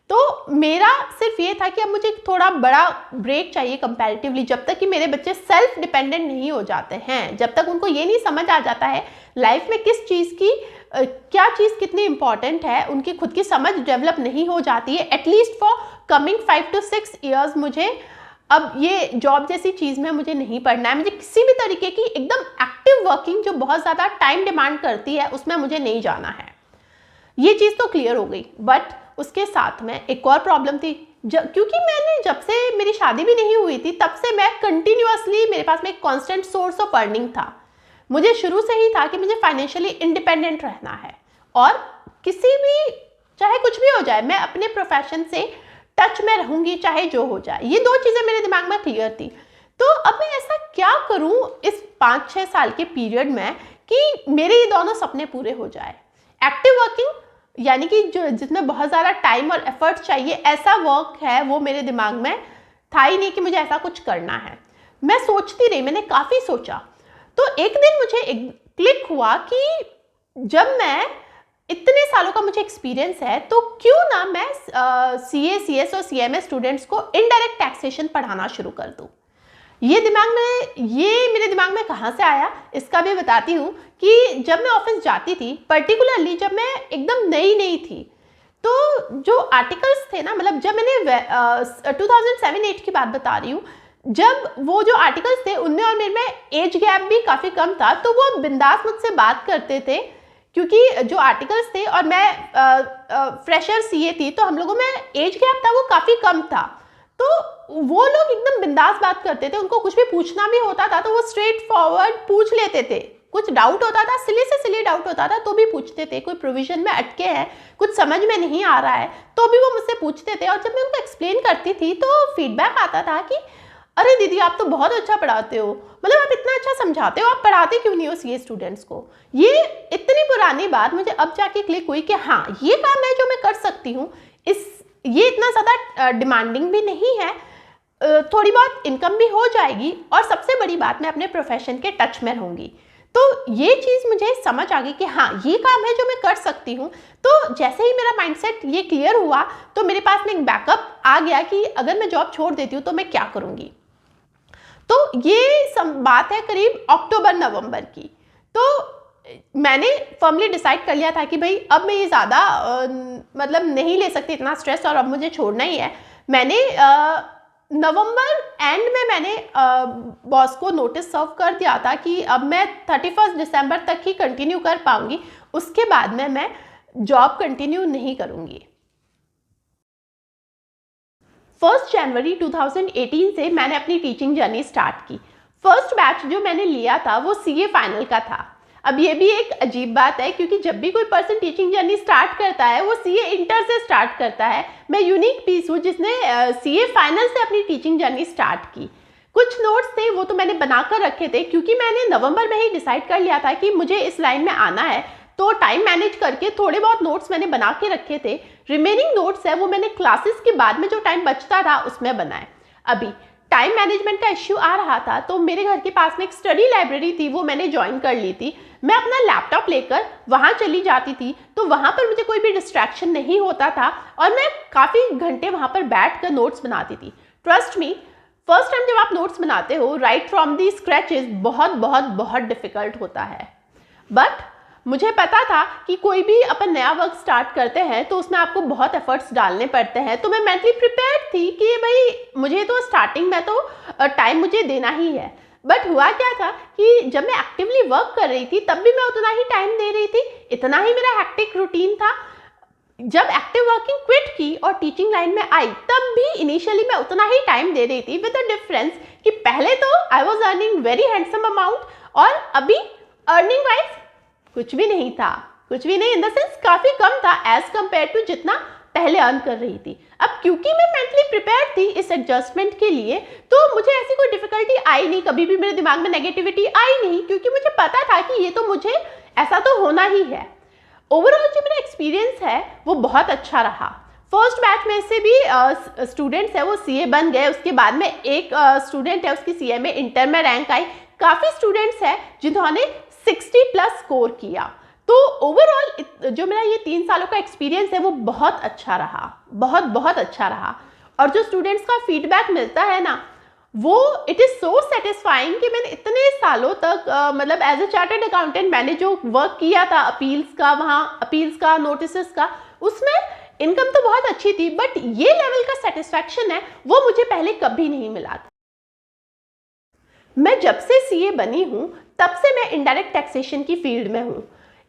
तो मेरा सिर्फ ये था कि अब मुझे थोड़ा बड़ा ब्रेक चाहिए कंपैरेटिवली, जब तक कि मेरे बच्चे सेल्फ डिपेंडेंट नहीं हो जाते हैं, जब तक उनको ये नहीं समझ आ जाता है लाइफ में किस चीज़ की क्या चीज़ कितनी इंपॉर्टेंट है, उनकी खुद की समझ डेवलप नहीं हो जाती है। At least for coming 5 to 6 years मुझे अब ये जॉब जैसी चीज़ में मुझे नहीं पढ़ना है। मुझे किसी भी तरीके की एकदम एक्टिव वर्किंग जो बहुत ज़्यादा टाइम डिमांड करती है उसमें मुझे नहीं जाना है। ये चीज़ तो क्लियर हो गई। बट उसके साथ में एक और प्रॉब्लम थी, क्योंकि मैंने जब से मेरी शादी भी नहीं हुई थी तब से मैं कंटिन्यूअसली, मेरे पास में एक कांस्टेंट सोर्स ऑफ अर्निंग था। मुझे शुरू से ही था कि मुझे फाइनेंशियली इंडिपेंडेंट रहना है और किसी भी, चाहे कुछ भी हो जाए, मैं अपने प्रोफेशन से टच में रहूंगी चाहे जो हो जाए। ये दो चीज़ें मेरे दिमाग में क्लियर थी। तो अब मैं ऐसा क्या करूं इस 5-6 साल के पीरियड में कि मेरे ये दोनों सपने पूरे हो जाए। एक्टिव वर्किंग यानी कि जो जिसमें बहुत ज़्यादा टाइम और एफर्ट चाहिए, ऐसा वर्क है वो मेरे दिमाग में था ही नहीं कि मुझे ऐसा कुछ करना है। मैं सोचती रही, मैंने काफ़ी सोचा। तो एक दिन मुझे एक क्लिक हुआ कि जब मैं इतने सालों का मुझे एक्सपीरियंस है तो क्यों ना मैं CA, CS और CMA स्टूडेंट्स को इनडायरेक्ट टैक्सेशन पढ़ाना शुरू कर दूँ। ये मेरे दिमाग में कहाँ से आया इसका भी बताती हूँ कि जब मैं ऑफिस जाती थी, पर्टिकुलरली जब मैं एकदम नई थी, तो जो आर्टिकल्स थे ना, मतलब जब मैंने 2007-8 की बात बता रही हूँ, जब वो जो आर्टिकल्स थे उनमें और मेरे में एज गैप भी काफ़ी कम था, तो वो बिंदास मुझसे बात करते थे। क्योंकि जो आर्टिकल्स थे और मैं फ्रेशर CA थी, तो हम लोगों में एज गैप था वो काफ़ी कम था। तो वो लोग एकदम बिंदास बात करते थे। उनको कुछ भी पूछना भी होता था तो वो स्ट्रेट फॉरवर्ड पूछ लेते थे। कुछ डाउट होता था, सिले से सिले डाउट होता था तो भी पूछते थे। कोई प्रोविजन में अटके हैं, कुछ समझ में नहीं आ रहा है, तो भी वो मुझसे पूछते थे। और जब मैं उनको एक्सप्लेन करती थी तो फीडबैक आता था कि अरे दीदी आप तो बहुत अच्छा पढ़ाते हो, मतलब आप इतना अच्छा समझाते हो, आप पढ़ाते क्यों नहीं हो CA स्टूडेंट्स को। ये इतनी पुरानी बात मुझे अब जाके क्लिक हुई कि हाँ, ये काम है जो मैं कर सकती हूँ। ये इतना ज़्यादा डिमांडिंग भी नहीं है, थोड़ी बहुत इनकम भी हो जाएगी, और सबसे बड़ी बात मैं अपने प्रोफेशन के टच में रहूँगी। तो ये चीज़ मुझे समझ आ गई कि हाँ, ये काम है जो मैं कर सकती हूँ। तो जैसे ही मेरा माइंडसेट ये क्लियर हुआ तो मेरे पास में एक बैकअप आ गया कि अगर मैं जॉब छोड़ देती हूँ तो मैं क्या करूँगी। तो ये बात है करीब अक्टूबर-नवंबर की। तो मैंने फर्मली डिसाइड कर लिया था कि भाई अब मैं ये ज़्यादा मतलब नहीं ले सकती इतना स्ट्रेस, और अब मुझे छोड़ना ही है। मैंने नवंबर एंड में मैंने बॉस को नोटिस सर्व कर दिया था कि अब मैं 31 दिसंबर तक ही कंटिन्यू कर पाऊंगी, उसके बाद में मैं जॉब कंटिन्यू नहीं करूंगी। 1 जनवरी 2018 से मैंने अपनी टीचिंग जर्नी स्टार्ट की। फर्स्ट बैच जो मैंने लिया था वो CA फाइनल का था। अब ये भी एक अजीब बात है क्योंकि जब भी कोई पर्सन टीचिंग जर्नी स्टार्ट करता है वो CA इंटर से स्टार्ट करता है। मैं यूनिक पीस हूँ जिसने CA फाइनल से अपनी टीचिंग जर्नी स्टार्ट की। कुछ नोट्स थे वो तो मैंने बनाकर रखे थे क्योंकि मैंने नवंबर में ही डिसाइड कर लिया था कि मुझे इस लाइन में आना है। तो टाइम मैनेज करके थोड़े बहुत नोट्स मैंने बना के रखे थे। रिमेनिंग नोट्स है वो मैंने क्लासेस के बाद में जो टाइम बचता था उसमें बनाए। अभी टाइम मैनेजमेंट का इश्यू आ रहा था तो मेरे घर के पास में एक स्टडी लाइब्रेरी थी, वो मैंने ज्वाइन कर ली थी। मैं अपना लैपटॉप लेकर वहाँ चली जाती थी, तो वहाँ पर मुझे कोई भी डिस्ट्रैक्शन नहीं होता था और मैं काफ़ी घंटे वहाँ पर बैठ कर नोट्स बनाती थी। ट्रस्ट मी, फर्स्ट टाइम जब आप नोट्स बनाते हो राइट फ्रॉम दी स्क्रैचेस बहुत बहुत बहुत डिफ़िकल्ट होता है, बट मुझे पता था कि कोई भी अपन नया वर्क स्टार्ट करते हैं तो उसमें आपको बहुत एफर्ट्स डालने पड़ते हैं, तो मैं मेंटली प्रिपेयर्ड थी कि भाई मुझे तो स्टार्टिंग में तो टाइम मुझे देना ही है। बट हुआ क्या था कि जब मैं एक्टिवली वर्क कर रही थी तब भी मैं उतना ही टाइम दे रही थी, इतना ही मेरा हेक्टिक रूटीन था। जब एक्टिव वर्किंग क्विट की और टीचिंग लाइन में आई तब भी इनिशियली मैं उतना ही टाइम दे रही थी, विद अ डिफरेंस कि पहले तो I was earning very handsome amount और अभी अर्निंग वाइज कुछ भी नहीं था, कुछ भी नहीं इन द सेंस काफ़ी कम था एज कम्पेयर टू जितना पहले अर्न कर रही थी। अब क्योंकि मैं मेंटली प्रिपेयर थी इस एडजस्टमेंट के लिए तो मुझे ऐसी कोई डिफिकल्टी आई नहीं, कभी भी मेरे दिमाग में नेगेटिविटी आई नहीं, क्योंकि मुझे पता था कि ये तो मुझे ऐसा तो होना ही है। ओवरऑल जो मेरा एक्सपीरियंस है वो बहुत अच्छा रहा। फर्स्ट बैच में से भी स्टूडेंट्स है वो सीए बन गए, उसके बाद में एक स्टूडेंट है उसकी सीए में इंटर में रैंक आई, काफ़ी स्टूडेंट्स हैं जिन्होंने 60 प्लस स्कोर किया। तो ओवरऑल जो मेरा ये 3 सालों का एक्सपीरियंस है वो बहुत अच्छा रहा, बहुत बहुत अच्छा रहा। और जो स्टूडेंट्स का फीडबैक मिलता है ना वो इट इज़ सो सेटिस्फाइंग कि मैंने इतने सालों तक मतलब एज ए चार्टर्ड अकाउंटेंट मैंने जो वर्क किया था अपील्स का, वहाँ अपील्स का, नोटिसेस का, उसमें इनकम तो बहुत अच्छी थी, बट ये लेवल का सेटिस्फैक्शन है वो मुझे पहले कभी नहीं मिला था। मैं जब से सीए बनी हूँ तब से मैं इनडायरेक्ट टैक्सेशन की फील्ड में हूँ।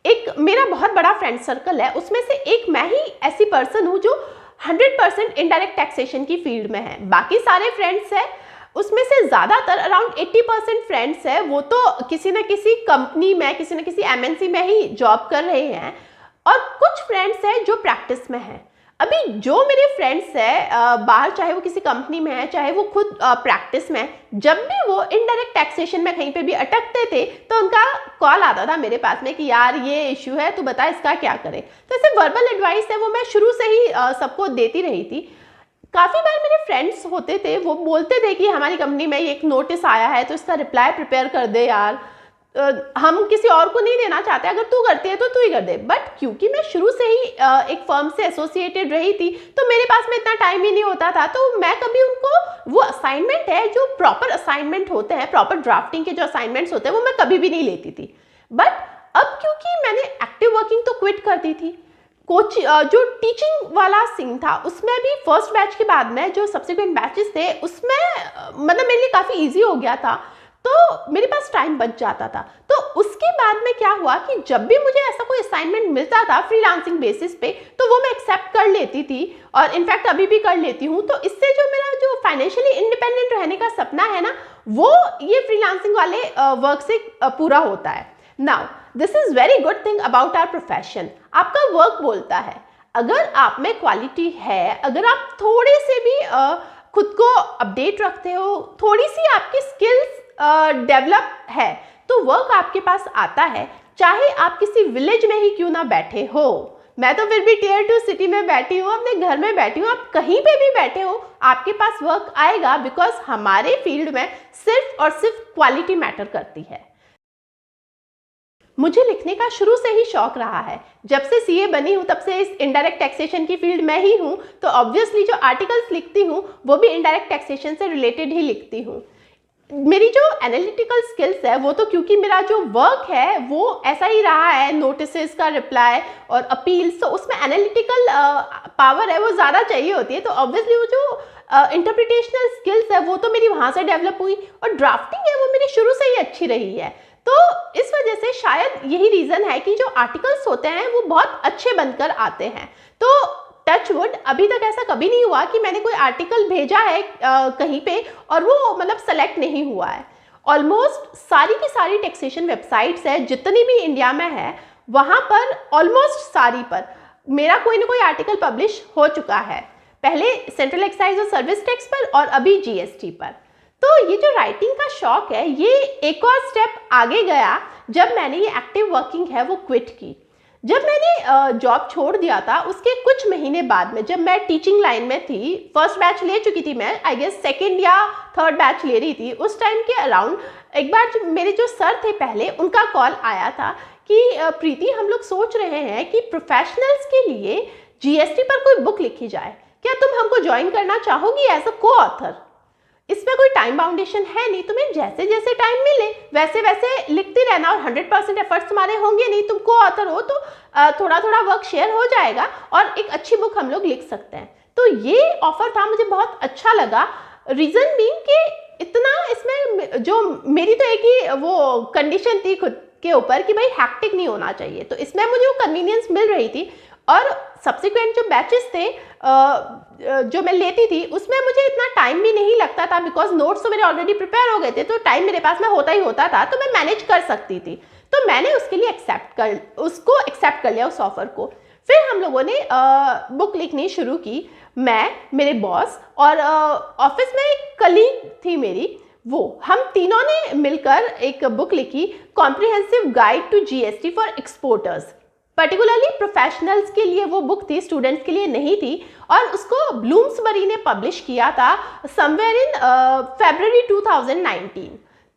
एक मेरा बहुत बड़ा फ्रेंड सर्कल है, उसमें से एक मैं ही ऐसी पर्सन हूँ जो 100% इनडायरेक्ट टैक्सेशन की फील्ड में है। बाकी सारे फ्रेंड्स हैं उसमें से ज़्यादातर अराउंड 80% फ्रेंड्स है वो तो किसी न किसी कंपनी में, किसी न किसी एमएनसी में ही जॉब कर रहे हैं, और कुछ फ्रेंड्स हैं जो प्रैक्टिस में हैं। अभी जो मेरे फ्रेंड्स हैं बाहर, चाहे वो किसी कंपनी में है चाहे वो खुद प्रैक्टिस में, जब भी वो इनडायरेक्ट टैक्सेशन में कहीं पे भी अटकते थे तो उनका कॉल आता था मेरे पास में कि यार ये इश्यू है, तू बता इसका क्या करें। तो ऐसे वर्बल एडवाइस है वो मैं शुरू से ही सबको देती रही थी। काफ़ी बार मेरे फ्रेंड्स होते थे वो बोलते थे कि हमारी कंपनी में एक नोटिस आया है तो इसका रिप्लाई प्रिपेयर कर दे यार, हम किसी और को नहीं देना चाहते, अगर तू करती है तो तू ही कर दे। बट क्योंकि मैं शुरू से ही एक फर्म से एसोसिएटेड रही थी तो मेरे पास में इतना टाइम ही नहीं होता था, तो मैं कभी उनको वो असाइनमेंट है जो प्रॉपर असाइनमेंट होते हैं, प्रॉपर ड्राफ्टिंग के जो असाइनमेंट्स होते हैं वो मैं कभी भी नहीं लेती थी। बट अब क्योंकि मैंने एक्टिव वर्किंग तो क्विट कर दी थी, कोच जो टीचिंग वाला सीन था उसमें भी फर्स्ट बैच के बाद में जो सब्सिक्वेंट बैचेस थे उसमें मतलब मेरे लिए काफ़ी इजी हो गया था, तो मेरे पास टाइम बच जाता था। तो उसके बाद में क्या हुआ कि जब भी मुझे ऐसा कोई असाइनमेंट मिलता था फ्रीलांसिंग बेसिस पे तो वो मैं एक्सेप्ट कर लेती थी, और इनफैक्ट अभी भी कर लेती हूँ। तो इससे जो मेरा जो फाइनेंशियली इंडिपेंडेंट रहने का सपना है ना वो ये फ्रीलांसिंग वाले वर्क से पूरा होता है। Now this is very good thing about our profession. आपका वर्क बोलता है, अगर आप में क्वालिटी है, अगर आप थोड़े से भी खुद को अपडेट रखते हो, थोड़ी सी आपकी स्किल्स डेवलप है तो वर्क आपके पास आता है, चाहे आप किसी विलेज में ही क्यों ना बैठे हो। मैं तो फिर भी टियर 2 सिटी में बैठी हूँ, अपने घर में बैठी हूँ, आप कहीं पे भी बैठे हो आपके पास वर्क आएगा, बिकॉज हमारे फील्ड में सिर्फ और सिर्फ क्वालिटी मैटर करती है। मुझे लिखने का शुरू से ही शौक रहा है, जब से सीए बनी हूँ तब से इस इनडायरेक्ट टैक्सेशन की फील्ड में ही हूँ, तो ऑब्वियसली जो आर्टिकल्स लिखती हूँ वो भी इनडायरेक्ट टैक्सेशन से रिलेटेड ही लिखती हूँ। मेरी जो एनालिटिकल स्किल्स है वो तो क्योंकि मेरा जो वर्क है वो ऐसा ही रहा है, नोटिसेस का रिप्लाई और अपील्स, तो उसमें एनालिटिकल पावर है वो ज़्यादा चाहिए होती है, तो ऑब्वियसली वो जो इंटरप्रिटेशनल स्किल्स है वो तो मेरी वहाँ से डेवलप हुई, और ड्राफ्टिंग है वो मेरी शुरू से ही अच्छी रही है। तो इस वजह से शायद यही रीज़न है कि जो आर्टिकल्स होते हैं वो बहुत अच्छे बनकर आते हैं। तो टच वुड अभी तक ऐसा कभी नहीं हुआ कि मैंने कोई आर्टिकल भेजा है कहीं पे और वो मतलब सेलेक्ट नहीं हुआ है। ऑलमोस्ट सारी की सारी टैक्सेशन वेबसाइट्स है जितनी भी इंडिया में है, वहाँ पर ऑलमोस्ट सारी पर मेरा कोई ना कोई आर्टिकल पब्लिश हो चुका है, पहले सेंट्रल एक्साइज और सर्विस टैक्स पर और अभी जीएसटी पर। तो ये जो राइटिंग का शौक है ये एक और स्टेप आगे गया जब मैंने ये एक्टिव वर्किंग है वो क्विट की। जब मैंने जॉब छोड़ दिया था उसके कुछ महीने बाद में, जब मैं टीचिंग लाइन में थी, फर्स्ट बैच ले चुकी थी मैं, आई गेस सेकंड या थर्ड बैच ले रही थी, उस टाइम के अराउंड एक बार मेरे जो सर थे पहले, उनका कॉल आया था कि प्रीति, हम लोग सोच रहे हैं कि प्रोफेशनल्स के लिए जीएसटी पर कोई बुक लिखी जाए, क्या तुम हमको ज्वाइन करना चाहोगी एज अ को ऑथर? इसमें कोई टाइम बाउंडेशन है नहीं, तुम्हें जैसे जैसे टाइम मिले वैसे वैसे लिखती रहना, और 100% एफर्ट्स तुम्हारे होंगे नहीं, तुम को ऑथर हो तो थोड़ा थोड़ा वर्क शेयर हो जाएगा और एक अच्छी बुक हम लोग लिख सकते हैं। तो ये ऑफर था, मुझे बहुत अच्छा लगा। रीज़न बीइंग कि इतना इसमें जो मेरी तो एक ही वो कंडीशन थी खुद के ऊपर कि भाई हैक्टिक नहीं होना चाहिए, तो इसमें मुझे वो कन्वीनियंस मिल रही थी। और सब्सिक्वेंट जो बैचेस थे जो मैं लेती थी उसमें मुझे इतना टाइम भी नहीं लगता था, बिकॉज नोट्स तो मेरे ऑलरेडी प्रिपेयर हो गए थे, तो टाइम मेरे पास में होता ही होता था, तो मैं मैनेज कर सकती थी। तो मैंने उसके लिए एक्सेप्ट कर लिया उस ऑफर को। फिर हम लोगों ने बुक लिखनी शुरू की, मैं, मेरे बॉस और ऑफिस में एक कलीग थी मेरी, वो हम तीनों ने मिलकर एक बुक लिखी, comprehensive guide to GST for exporters. Particularly professionals के लिए वो बुक थी, स्टूडेंट्स के लिए नहीं थी, और उसको ब्लूम्सबरी ने पब्लिश किया था समवेयर इन February 2019।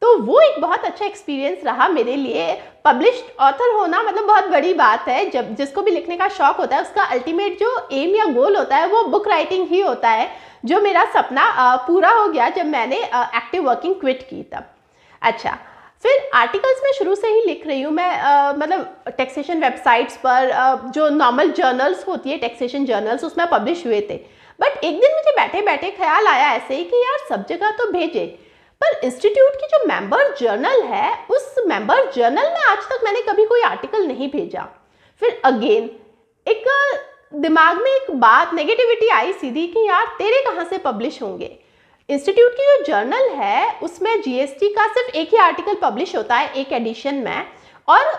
तो वो एक बहुत अच्छा एक्सपीरियंस रहा मेरे लिए। पब्लिश्ड ऑथर होना मतलब बहुत बड़ी बात है, जब जिसको भी लिखने का शौक होता है उसका अल्टीमेट जो एम या गोल होता है वो बुक राइटिंग ही होता है, जो मेरा सपना पूरा हो गया जब मैंने एक्टिव वर्किंग क्विट की तब। अच्छा, फिर आर्टिकल्स में शुरू से ही लिख रही हूँ मैं, मतलब टैक्सेशन वेबसाइट्स पर जो नॉर्मल जर्नल्स होती है, टैक्सेशन जर्नल्स, उसमें पब्लिश हुए थे। बट एक दिन मुझे बैठे बैठे ख्याल आया ऐसे ही कि यार सब जगह तो भेजे, पर इंस्टीट्यूट की जो मेंबर जर्नल है उस मेंबर जर्नल में आज तक मैंने कभी कोई आर्टिकल नहीं भेजा। फिर अगेन एक दिमाग में एक बात, नेगेटिविटी आई सीधी कि यार तेरे कहाँ से पब्लिश होंगे। इंस्टीट्यूट की जो जर्नल है उसमें जीएसटी का सिर्फ एक ही आर्टिकल पब्लिश होता है एक एडिशन में, और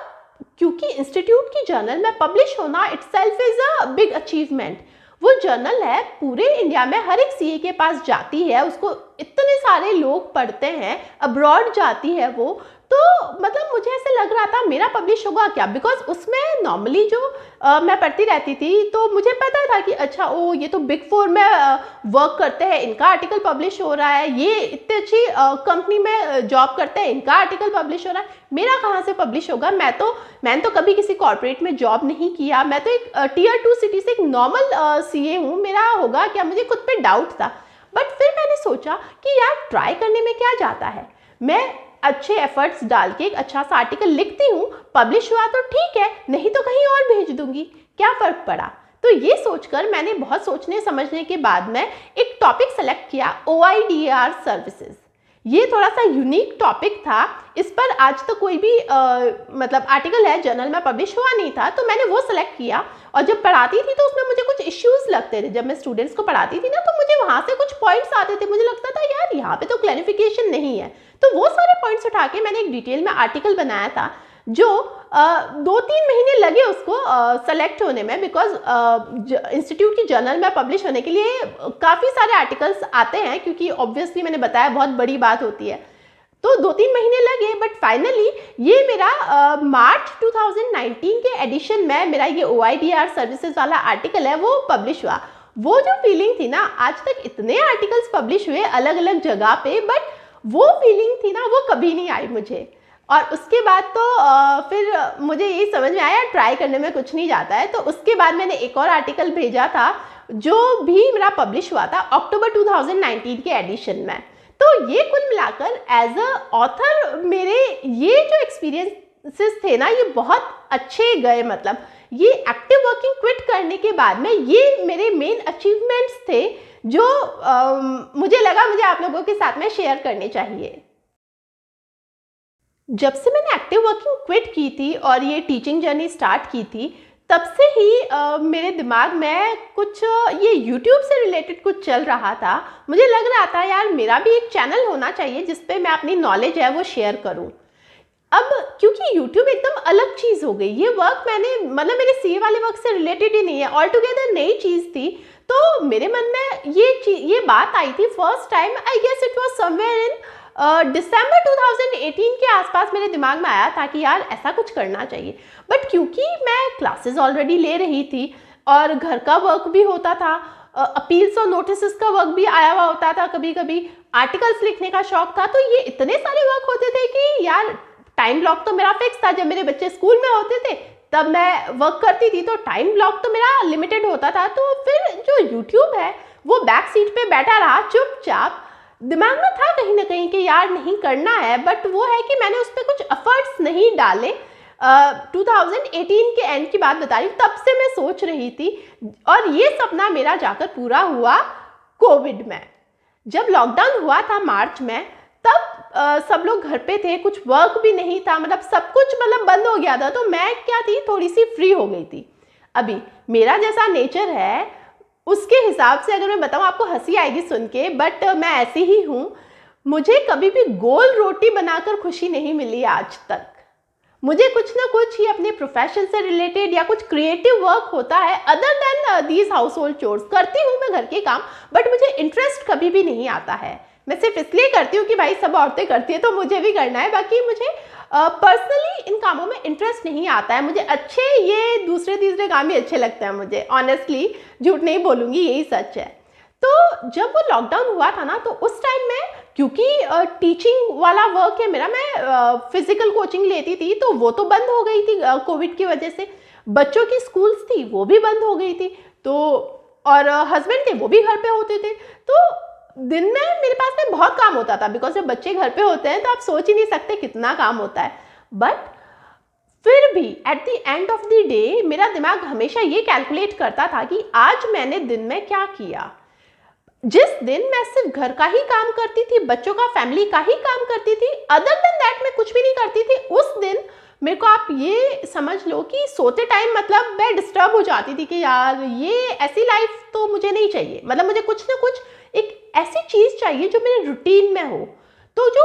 क्योंकि इंस्टीट्यूट की जर्नल में पब्लिश होना itself is a big achievement. वो जर्नल है पूरे इंडिया में हर एक सीए के पास जाती है, उसको इतने सारे लोग पढ़ते हैं, अब्रॉड जाती है वो, तो मतलब मुझे ऐसे लग रहा था मेरा पब्लिश होगा क्या, बिकॉज उसमें नॉर्मली जो मैं पढ़ती रहती थी तो मुझे पता था कि अच्छा ओ ये तो बिग फोर में वर्क करते हैं, इनका आर्टिकल पब्लिश हो रहा है, ये इतनी अच्छी कंपनी में जॉब करते हैं, इनका आर्टिकल पब्लिश हो रहा है, मेरा कहाँ से पब्लिश होगा। मैंने तो कभी किसी कॉर्पोरेट में जॉब नहीं किया, मैं तो एक टियर 2 सिटी से एक नॉर्मल सीए हूँ, मेरा होगा क्या, मुझे खुद पे डाउट था। बट फिर मैंने सोचा कि यार ट्राई करने में क्या जाता है, मैं अच्छे एफर्ट्स डाल के एक अच्छा सा आर्टिकल लिखती हूँ, पब्लिश हुआ तो ठीक है, नहीं तो कहीं और भेज दूंगी, क्या फ़र्क पड़ा। तो ये सोचकर मैंने बहुत सोचने समझने के बाद में एक टॉपिक सेलेक्ट किया, OIDR सर्विसेज। ये थोड़ा सा यूनिक टॉपिक था, इस पर आज तक कोई भी मतलब आर्टिकल है जर्नल में पब्लिश हुआ नहीं था, तो मैंने वो सेलेक्ट किया। और जब पढ़ाती थी तो उसमें मुझे कुछ इश्यूज लगते थे, जब मैं स्टूडेंट्स को पढ़ाती थी ना तो मुझे वहाँ से कुछ पॉइंट्स आते थे, मुझे लगता था यार यहाँ पे तो क्लैरिफिकेशन नहीं है, तो वो सारे पॉइंट्स उठा के मैंने एक डिटेल में आर्टिकल बनाया था, जो 2-3 महीने लगे उसको सेलेक्ट होने में, बिकॉज इंस्टीट्यूट की जर्नल में पब्लिश होने के लिए काफ़ी सारे आर्टिकल्स आते हैं, क्योंकि ऑब्वियसली मैंने बताया बहुत बड़ी बात होती है, तो 2-3 महीने लगे। बट फाइनली ये मेरा मार्च 2019 के एडिशन में मेरा ये OIDR सर्विसेज वाला आर्टिकल है वो पब्लिश हुआ। वो जो फीलिंग थी ना, आज तक इतने आर्टिकल्स पब्लिश हुए अलग अलग जगह पे, बट वो फीलिंग थी ना वो कभी नहीं आई मुझे। और उसके बाद तो फिर मुझे यही समझ में आया ट्राई करने में कुछ नहीं जाता है, तो उसके बाद मैंने एक और आर्टिकल भेजा था जो भी मेरा पब्लिश हुआ था अक्टूबर 2019 के एडिशन में। तो ये कुल मिलाकर एज अ ऑथर मेरे ये जो एक्सपीरियंसेस थे ना ये बहुत अच्छे गए, मतलब ये एक्टिव वर्किंग क्विट करने के बाद में ये मेरे मेन अचीवमेंट्स थे जो मुझे लगा मुझे आप लोगों के साथ में शेयर करने चाहिए। जब से मैंने एक्टिव वर्किंग क्विट की थी और ये टीचिंग जर्नी स्टार्ट की थी, तब से ही मेरे दिमाग में कुछ ये YouTube से रिलेटेड कुछ चल रहा था। मुझे लग रहा था यार मेरा भी एक चैनल होना चाहिए जिस पे मैं अपनी नॉलेज है वो शेयर करूं। अब क्योंकि YouTube एकदम अलग चीज़ हो गई, ये वर्क मैंने मतलब मेरे सीए वाले वर्क से रिलेटेड ही नहीं है, ऑल टुगेदर नई चीज़ थी, तो मेरे मन में ये बात आई थी first time, I guess it was somewhere in December 2018 के आसपास मेरे दिमाग में आया था कि यार ऐसा कुछ करना चाहिए। बट क्योंकि मैं क्लासेस ऑलरेडी ले रही थी और घर का वर्क भी होता था, अपील्स और नोटिस का वर्क भी आया हुआ होता था, कभी कभी आर्टिकल्स लिखने का शौक था, तो ये इतने सारे वर्क होते थे कि यार टाइम ब्लॉक तो मेरा फिक्स था। जब मेरे बच्चे स्कूल में होते थे तब मैं वर्क करती थी, तो टाइम ब्लॉक तो मेरा लिमिटेड होता था। तो फिर जो यूट्यूब है वो बैक सीट पे बैठा रहा चुपचाप। दिमाग में था कहीं ना कहीं कि यार नहीं करना है, बट वो है कि मैंने उस पर कुछ एफर्ट्स नहीं डाले। 2018 के एंड की बात बता रही हूँ, तब से मैं सोच रही थी और ये सपना मेरा जाकर पूरा हुआ कोविड में। जब लॉकडाउन हुआ था मार्च में, तब सब लोग घर पे थे, कुछ वर्क भी नहीं था, मतलब सब कुछ मतलब बंद हो गया था। तो मैं क्या थी, थोड़ी सी फ्री हो गई थी। अभी मेरा जैसा नेचर है उसके हिसाब से अगर मैं बताऊँ, आपको हंसी आएगी सुन के, बट मैं ऐसी ही हूँ। मुझे कभी भी गोल रोटी बनाकर खुशी नहीं मिली आज तक। मुझे कुछ ना कुछ ही अपने प्रोफेशन से रिलेटेड या कुछ क्रिएटिव वर्क होता है, other than these house hold chores. करती हूँ मैं घर के काम, बट मुझे इंटरेस्ट कभी भी नहीं आता है। मैं सिर्फ इसलिए करती हूँ कि भाई सब औरतें करती है तो मुझे भी करना है। बाकी मुझे पर्सनली इन कामों में इंटरेस्ट नहीं आता है। मुझे अच्छे ये दूसरे तीसरे काम ही अच्छे लगते हैं मुझे, ऑनेस्टली झूठ नहीं बोलूँगी, यही सच है। तो जब वो लॉकडाउन हुआ था ना, तो उस टाइम में क्योंकि टीचिंग वाला वर्क है मेरा, मैं फिजिकल कोचिंग लेती थी, तो वो तो बंद हो गई थी कोविड की वजह से। बच्चों की स्कूल्स थी वो भी बंद हो गई थी, तो और हस्बैंड थे वो भी घर पे होते थे। तो दिन में मेरे पास में बहुत काम होता था, बिकॉज जब बच्चे घर पे होते हैं तो आप सोच ही नहीं सकते कितना काम होता है। बट फिर भी at the end of the day मेरा दिमाग हमेशा ये कैलकुलेट करता था कि आज मैंने दिन में क्या किया। जिस दिन मैं सिर्फ घर का ही काम करती थी, बच्चों का, फैमिली का ही काम करती थी, अदर देन दैट मैं कुछ भी नहीं करती थी, उस दिन मेरे को आप ये समझ लो कि सोते टाइम मतलब मैं डिस्टर्ब हो जाती थी कि यार ये ऐसी लाइफ तो मुझे नहीं चाहिए। मतलब मुझे कुछ ना कुछ एक ऐसी चीज़ चाहिए जो मेरे रूटीन में हो। तो जो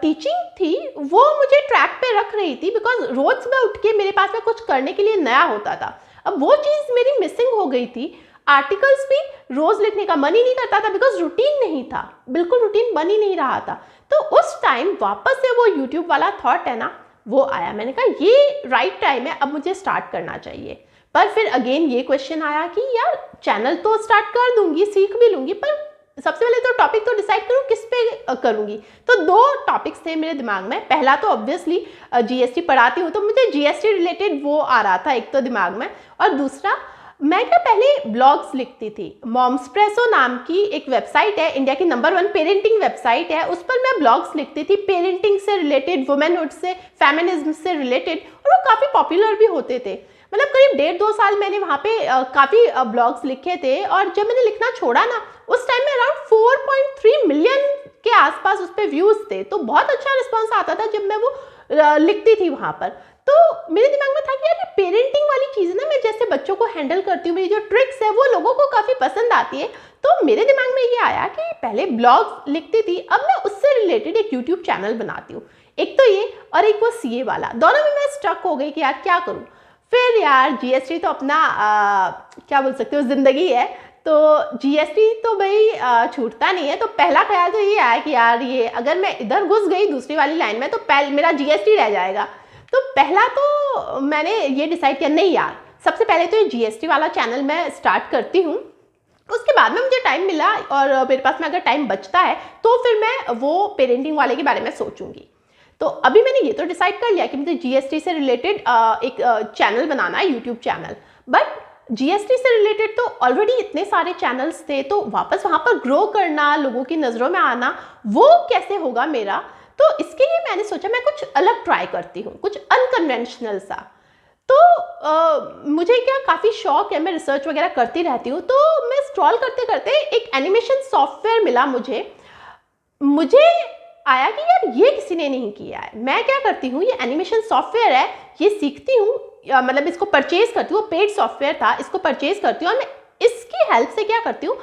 टीचिंग थी वो मुझे ट्रैक पे रख रही थी, बिकॉज रोज सुबह उठ के मेरे पास में कुछ करने के लिए नया होता था। अब वो चीज़ मेरी मिसिंग हो गई थी। आर्टिकल्स भी रोज लिखने का मन ही नहीं करता था, बिकॉज रूटीन नहीं था, बिल्कुल रूटीन बन ही नहीं रहा था। तो उस टाइम वापस से वो यूट्यूब वाला थॉट है ना, वो आया। मैंने कहा ये राइट टाइम है, अब मुझे स्टार्ट करना चाहिए। पर फिर अगेन ये क्वेश्चन आया कि यार चैनल तो स्टार्ट कर दूंगी, सीख भी लूंगी, पर सबसे पहले तो टॉपिक तो डिसाइड करूँ किस पे करूँगी। तो दो टॉपिक्स थे मेरे दिमाग में। पहला तो ऑब्वियसली जीएसटी पढ़ाती हूँ, तो मुझे जीएसटी रिलेटेड वो आ रहा था एक तो दिमाग में, और दूसरा मैं क्या पहले ब्लॉग्स लिखती थी। मॉम्सप्रेसो नाम की एक वेबसाइट है, इंडिया की नंबर 1 पेरेंटिंग वेबसाइट है, उस पर मैं ब्लॉग्स लिखती थी पेरेंटिंग से रिलेटेड, वुमेनहुड से, फेमिनिज्म से रिलेटेड, और वो काफ़ी पॉपुलर भी होते थे। मतलब करीब 1.5-2 साल मैंने वहाँ पे काफ़ी ब्लॉग्स लिखे थे। और जब मैंने लिखना छोड़ा ना, उस टाइम में अराउंड 4.3 मिलियन के आसपास उस पर व्यूज़ थे। तो बहुत अच्छा रिस्पॉन्स आता था जब मैं वो लिखती थी वहाँ पर। तो मेरे दिमाग में था कि यार पेरेंटिंग वाली चीज़ ना, मैं जैसे बच्चों को हैंडल करती हूँ, मेरी जो ट्रिक्स है वो लोगों को काफ़ी पसंद आती है। तो मेरे दिमाग में ये आया कि पहले ब्लॉग लिखती थी, अब मैं उससे रिलेटेड एक यूट्यूब चैनल बनाती हूँ। एक तो ये और एक वो सीए वाला, दोनों में मैं स्टक हो गई कि यार क्या करूँ। फिर यार जीएसटी तो अपना क्या बोल सकते हो ज़िंदगी है, तो जीएसटी तो भाई छूटता नहीं है। तो पहला ख्याल तो ये आया कि यार ये अगर मैं इधर घुस गई दूसरी वाली लाइन में तो मेरा जीएसटी रह जाएगा। तो पहला तो मैंने ये डिसाइड किया, नहीं यार सबसे पहले तो ये जीएसटी वाला चैनल मैं स्टार्ट करती हूँ। उसके बाद में मुझे टाइम मिला और मेरे पास में अगर टाइम बचता है तो फिर मैं वो पेरेंटिंग वाले के बारे में सोचूंगी। तो अभी मैंने ये तो डिसाइड कर लिया कि मुझे जीएसटी से रिलेटेड एक चैनल बनाना है, यूट्यूब चैनल। बट जीएसटी से रिलेटेड तो ऑलरेडी इतने सारे चैनल्स थे, तो वापस वहाँ पर ग्रो करना, लोगों की नज़रों में आना, वो कैसे होगा मेरा। तो इसके लिए मैंने सोचा मैं कुछ अलग ट्राई करती हूँ, कुछ अनकन्वेंशनल सा। तो मुझे क्या काफ़ी शौक है, मैं रिसर्च वगैरह करती रहती हूँ। तो मैं स्क्रॉल करते करते एक एनिमेशन सॉफ्टवेयर मिला मुझे आया कि यार ये किसी ने नहीं किया है। मैं क्या करती हूँ, ये एनिमेशन सॉफ्टवेयर है, ये सीखती हूँ, मतलब इसको परचेज करती हूँ, पेड सॉफ्टवेयर था, इसको परचेज करती हूँ और मैं इसकी हेल्प से क्या करती हूँ,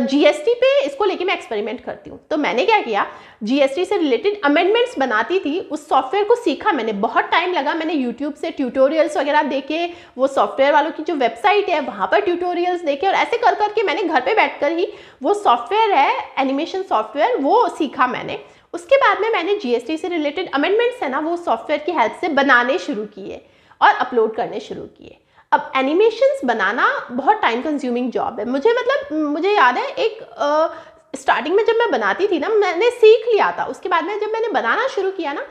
जीएसटी पे इसको लेके मैं एक्सपेरिमेंट करती हूँ। तो मैंने क्या किया, जीएसटी से रिलेटेड अमेंडमेंट्स बनाती थी, उस सॉफ्टवेयर को सीखा मैंने, बहुत टाइम लगा। मैंने यूट्यूब से ट्यूटोरियल्स वगैरह देखे, वो सॉफ्टवेयर वालों की जो वेबसाइट है वहाँ पर ट्यूटोरियल्स देखे, और ऐसे कर करके मैंने घर पे बैठकर ही वो सॉफ्टवेयर है, एनिमेशन सॉफ्टवेयर, वो सीखा मैंने। उसके बाद में मैंने जीएसटी से रिलेटेड अमेंडमेंट्स है ना वो सॉफ्टवेयर की हेल्प से बनाने शुरू किए और अपलोड करने शुरू किए। अब एनिमेशंस बनाना बहुत टाइम कंज्यूमिंग जॉब है। मुझे याद है एक स्टार्टिंग में जब मैं बनाती थी ना, मैंने सीख लिया था। उसके बाद में जब मैंने बनाना शुरू किया ना,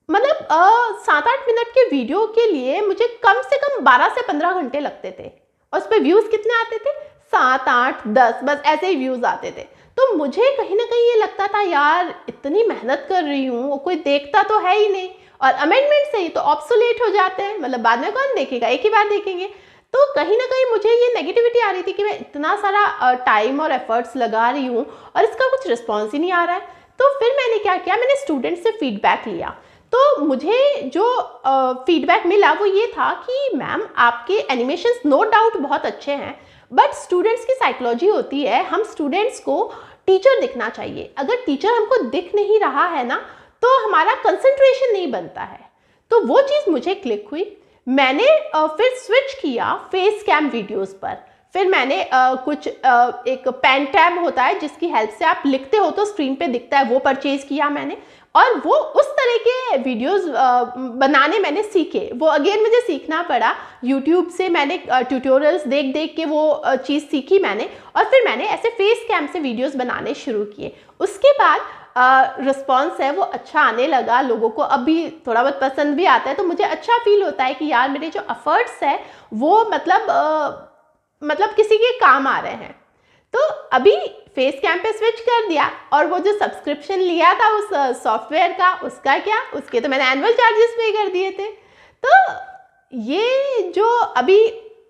7-8 मिनट के वीडियो के लिए मुझे कम से कम 12 से 15 घंटे लगते थे। और उस पर व्यूज़ कितने आते थे? 7, 8, 10, बस ऐसे ही व्यूज़ आते थे। तो मुझे कहीं ना कहीं ये लगता था यार इतनी मेहनत कर रही हूँ, कोई देखता तो है ही नहीं, और अमेंडमेंट से ही तो ऑब्सोलेट हो जाते हैं, बाद में कौन देखेगा, एक ही बार देखेंगे। तो कहीं ना कहीं मुझे ये नेगेटिविटी आ रही थी कि मैं इतना सारा टाइम और एफर्ट्स लगा रही हूँ और इसका कुछ रिस्पॉन्स ही नहीं आ रहा है। तो फिर मैंने क्या किया, मैंने स्टूडेंट से फीडबैक लिया। तो मुझे जो फीडबैक मिला वो ये था कि मैम आपके एनिमेशंस नो डाउट बहुत अच्छे हैं, बट स्टूडेंट्स की साइकोलॉजी होती है, हम स्टूडेंट्स को टीचर दिखना चाहिए। अगर टीचर हमको दिख नहीं रहा है ना तो हमारा कंसंट्रेशन नहीं बनता है। तो वो चीज़ मुझे क्लिक हुई। मैंने फिर स्विच किया फेस कैम वीडियोस पर। फिर मैंने एक पेन टैब होता है जिसकी हेल्प से आप लिखते हो तो स्क्रीन पे दिखता है, वो परचेज किया मैंने, और वो उस तरह के वीडियोस बनाने मैंने सीखे। वो अगेन मुझे सीखना पड़ा, यूट्यूब से मैंने ट्यूटोरियल्स देख देख के वो चीज़ सीखी मैंने, और फिर मैंने ऐसे फेस कैम से वीडियोस बनाने शुरू किए। उसके बाद रिस्पॉन्स है वो अच्छा आने लगा, लोगों को अभी थोड़ा बहुत पसंद भी आता है। तो मुझे अच्छा फील होता है कि यार मेरे जो एफर्ट्स है वो मतलब किसी के काम आ रहे हैं। तो अभी फेस कैम पे स्विच कर दिया, और वो जो सब्सक्रिप्शन लिया था उस सॉफ्टवेयर का, उसका क्या, उसके तो मैंने एनुअल चार्जेस पे कर दिए थे। तो ये जो अभी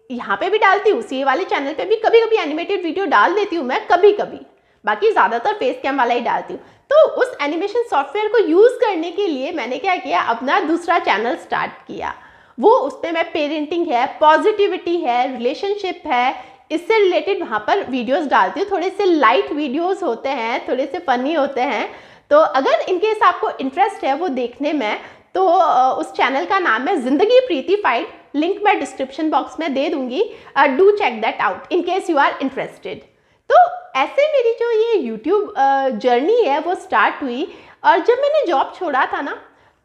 यहाँ पे भी डालती हूँ, सी वाले चैनल पे भी कभी कभी एनिमेटेड वीडियो डाल देती हूँ मैं, कभी कभी, बाकी ज़्यादातर फेस कैम वाला ही डालती हूँ। तो उस एनिमेशन सॉफ्टवेयर को यूज़ करने के लिए मैंने क्या किया, अपना दूसरा चैनल स्टार्ट किया। वो उस पर मैं पेरेंटिंग है, पॉजिटिविटी है, रिलेशनशिप है, इससे रिलेटेड वहाँ पर वीडियोस डालती हूँ। थोड़े से लाइट वीडियोस होते हैं, थोड़े से फनी होते हैं। तो अगर इनकेस आपको इंटरेस्ट है वो देखने में, तो उस चैनल का नाम है जिंदगी प्रीतिफाइड, लिंक मैं डिस्क्रिप्शन बॉक्स में दे दूंगी। Do check that out in case you are interested. तो ऐसे मेरी जो ये यूट्यूब जर्नी है वो स्टार्ट हुई। और जब मैंने जॉब छोड़ा था ना,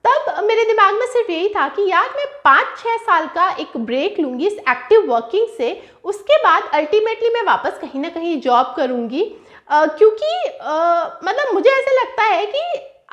तब मेरे दिमाग में सिर्फ यही था कि यार मैं 5-6 साल का एक ब्रेक लूँगी इस एक्टिव वर्किंग से, उसके बाद अल्टीमेटली मैं वापस कहीं ना कहीं जॉब करूँगी। क्योंकि मुझे ऐसा लगता है कि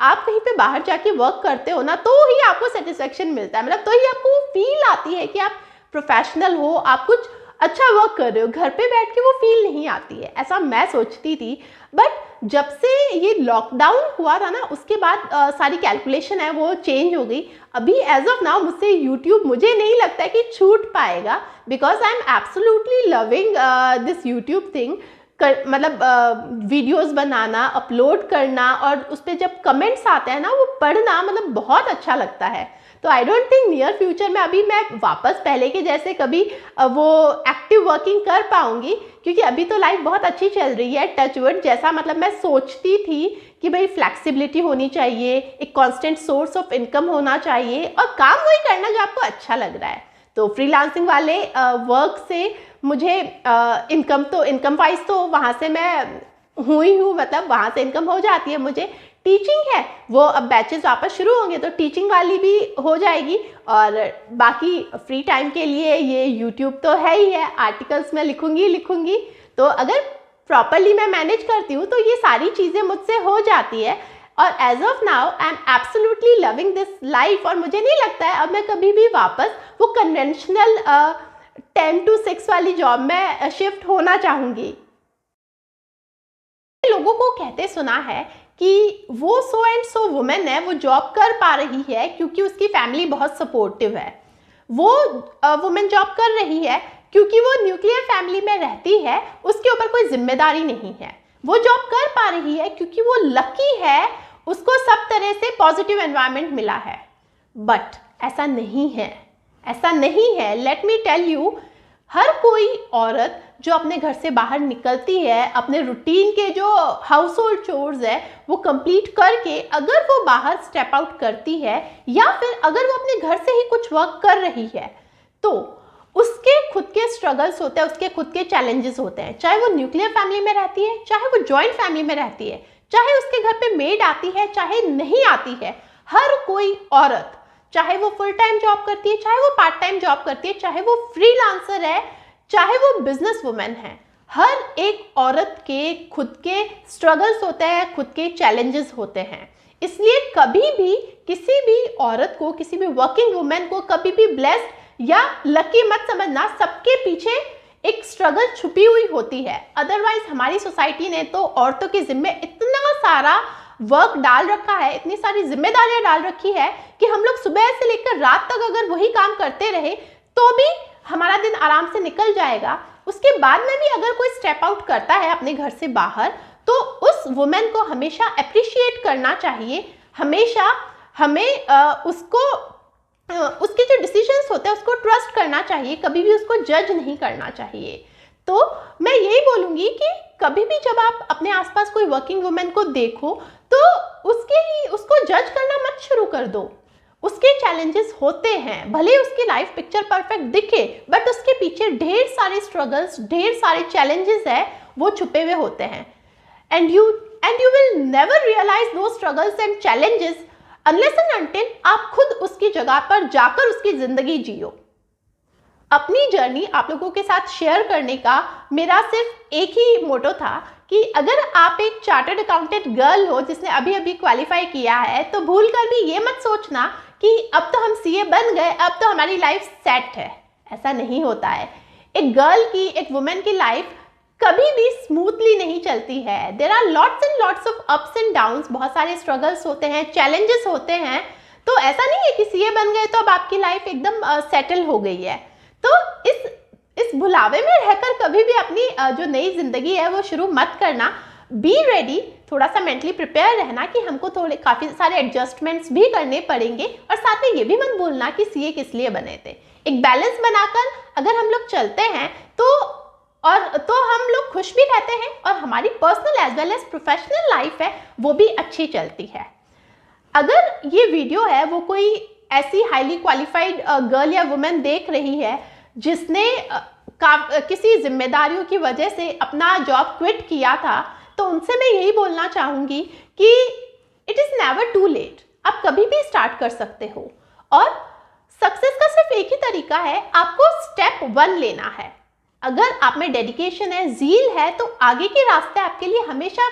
आप कहीं पे बाहर जाके वर्क करते हो ना, तो ही आपको सेटिस्फेक्शन मिलता है, तो ही आपको फील आती है कि आप प्रोफेशनल हो, आप कुछ अच्छा वर्क कर रहे हो। घर पे बैठ के वो फील नहीं आती है, ऐसा मैं सोचती थी। बट जब से ये लॉकडाउन हुआ था ना, उसके बाद सारी कैलकुलेशन है वो चेंज हो गई। अभी एज ऑफ नाउ मुझसे यूट्यूब मुझे नहीं लगता है कि छूट पाएगा, because I am absolutely loving this YouTube thing. Videos banana, upload करना, और उस पर जब कमेंट्स आते हैं ना वो पढ़ना बहुत अच्छा लगता है। तो I don't think near future में अभी मैं वापस पहले के जैसे कभी वो एक्टिव वर्किंग कर पाऊंगी, क्योंकि अभी तो लाइफ बहुत अच्छी चल रही है, टचवुड। जैसा मैं सोचती थी कि भाई फ्लेक्सिबिलिटी होनी चाहिए, एक कांस्टेंट सोर्स ऑफ इनकम होना चाहिए, और काम वही करना जो आपको अच्छा लग रहा है। तो फ्रीलांसिंग वाले वर्क से मुझे इनकम वाइज तो वहाँ से मैं हुई हूँ, वहाँ से इनकम हो जाती है मुझे। टीचिंग है वो अब बैचेस वापस शुरू होंगे तो टीचिंग वाली भी हो जाएगी, और बाकी फ्री टाइम के लिए ये यूट्यूब तो है ही है, आर्टिकल्स में लिखूंगी। तो अगर प्रॉपरली मैं मैनेज करती हूँ तो ये सारी चीज़ें मुझसे हो जाती है। और as of now I am absolutely loving this life, और मुझे नहीं लगता है अब मैं कभी भी वापस वो कन्वेंशनल 10 to 6 वाली जॉब में शिफ्ट होना चाहूँगी। लोगों को कहते सुना है कि वो सो एंड सो वुमेन है, वो जॉब कर पा रही है क्योंकि उसकी फैमिली बहुत सपोर्टिव है। वो वुमेन जॉब कर रही है क्योंकि वो न्यूक्लियर फैमिली में रहती है, उसके ऊपर कोई जिम्मेदारी नहीं है। वो जॉब कर पा रही है क्योंकि वो लकी है, उसको सब तरह से पॉजिटिव एनवायरनमेंट मिला है। बट ऐसा नहीं है, लेट मी टेल यू। हर कोई औरत जो अपने घर से बाहर निकलती है, अपने रूटीन के जो हाउस होल्ड चोर्स है वो कंप्लीट करके अगर वो बाहर स्टेप आउट करती है, या फिर अगर वो अपने घर से ही कुछ वर्क कर रही है, तो उसके खुद के स्ट्रगल्स होते हैं, उसके खुद के चैलेंजेस होते हैं। चाहे वो न्यूक्लियर फैमिली में रहती है, चाहे वो जॉइंट फैमिली में रहती है, चाहे उसके घर पे मेड आती है चाहे नहीं आती है, हर कोई औरत, चाहे वो फुल टाइम जॉब करती है, चाहे वो पार्ट टाइम जॉब करती है, चाहे वो फ्रीलांसर है, चाहे वो बिजनेस वुमेन है, हर एक औरत के खुद के स्ट्रगल्स होते हैं, खुद के चैलेंजेस होते हैं। इसलिए कभी भी किसी भी औरत को, किसी भी वर्किंग वुमेन को कभी भी ब्लेस्ड या लकी मत समझना। सबके पीछे एक स्ट्रगल छुपी हुई होती है। अदरवाइज हमारी सोसाइटी ने तो औरतों के जिम्मे इतना सारा वर्क डाल रखा है, इतनी सारी जिम्मेदारियां डाल रखी है कि हम लोग सुबह से लेकर रात तक अगर वही काम करते रहे तो भी हमारा दिन आराम से निकल जाएगा। उसके बाद में भी अगर कोई स्टेप आउट करता है अपने घर से बाहर, तो उस वुमेन को हमेशा अप्रिशिएट करना चाहिए। हमेशा हमें उसके जो डिसीजंस होते हैं उसको ट्रस्ट करना चाहिए, कभी भी उसको जज नहीं करना चाहिए। तो मैं यही बोलूँगी कि कभी भी जब आप अपने आसपास कोई वर्किंग वुमेन को देखो तो उसको जज करना मत शुरू कर दो। उसके चैलेंजेस होते हैं, भले उसकी लाइफ पिक्चर परफेक्ट दिखे, बट उसके पीछे ढेर सारे स्ट्रगल्स, ढेर सारे चैलेंजेस है, वो छुपे हुए होते हैं। And you will never realise though struggles and challenges unless and until आप खुद उसकी जगह पर जाकर उसकी जिंदगी जियो। अपनी जर्नी आप लोगों के साथ शेयर करने का मेरा सिर्फ एक ही मोटो था कि अगर आप एक चार्टर्ड अकाउंटेंट गर्ल हो जिसने अभी अभी क्वालिफाई किया है, तो भूल कर भी ये मत सोचना कि अब तो हम सीए बन गए, अब तो हमारी लाइफ सेट है। ऐसा नहीं होता है। एक गर्ल की, एक वुमेन की लाइफ कभी भी स्मूथली नहीं चलती है। There are lots and lots of ups and downs, बहुत सारे स्ट्रगल्स होते हैं, चैलेंजेस होते हैं। तो ऐसा नहीं है कि सीए बन गए तो अब आपकी लाइफ एकदम सेटल हो गई है। तो इस भुलावे में रहकर कभी भी अपनी जो नई जिंदगी है वो शुरू मत करना। बी रेडी, थोड़ा सा मेंटली प्रिपेयर रहना कि हमको थोड़े काफ़ी सारे एडजस्टमेंट्स भी करने पड़ेंगे, और साथ में ये भी मत भूलना कि सीए किस लिए बने थे। एक बैलेंस बनाकर अगर हम लोग चलते हैं तो हम लोग खुश भी रहते हैं और हमारी personal as well as professional life है वो भी अच्छी चलती है। अगर ये वीडियो है वो कोई ऐसी हाईली क्वालिफाइड गर्ल या वुमेन देख रही है जिसने किसी जिम्मेदारियों की वजह से अपना जॉब क्विट किया था, तो उनसे मैं यही बोलना चाहूँगी कि it is never too late. आप कभी भी स्टार्ट कर सकते हो, और सक्सेस का सिर्फ एक ही तरीका है, आपको स्टेप 1 लेना है। अगर आप में डेडिकेशन है, ज़ील है, तो आगे के रास्ते आपके लिए हमेशा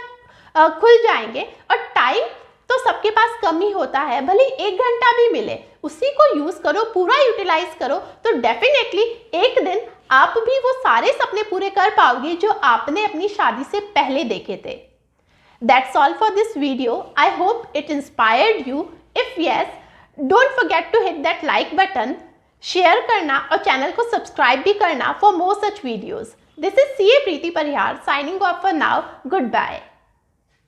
खुल जाएंगे। और टाइम तो सबके पास कम ही होता है, भले 1 घंटा भी मिले उसी को यूज़ करो, पूरा यूटिलाइज करो, तो डेफिनेटली एक दिन आप भी वो सारे सपने पूरे कर पाओगे जो आपने अपनी शादी से पहले देखे थे। That's all for this video. I hope it inspired you. If yes, don't forget to hit that like button, share करना और चैनल को सब्सक्राइब भी करना for more such videos. This is CA Preeti Parihar signing off for now. Goodbye.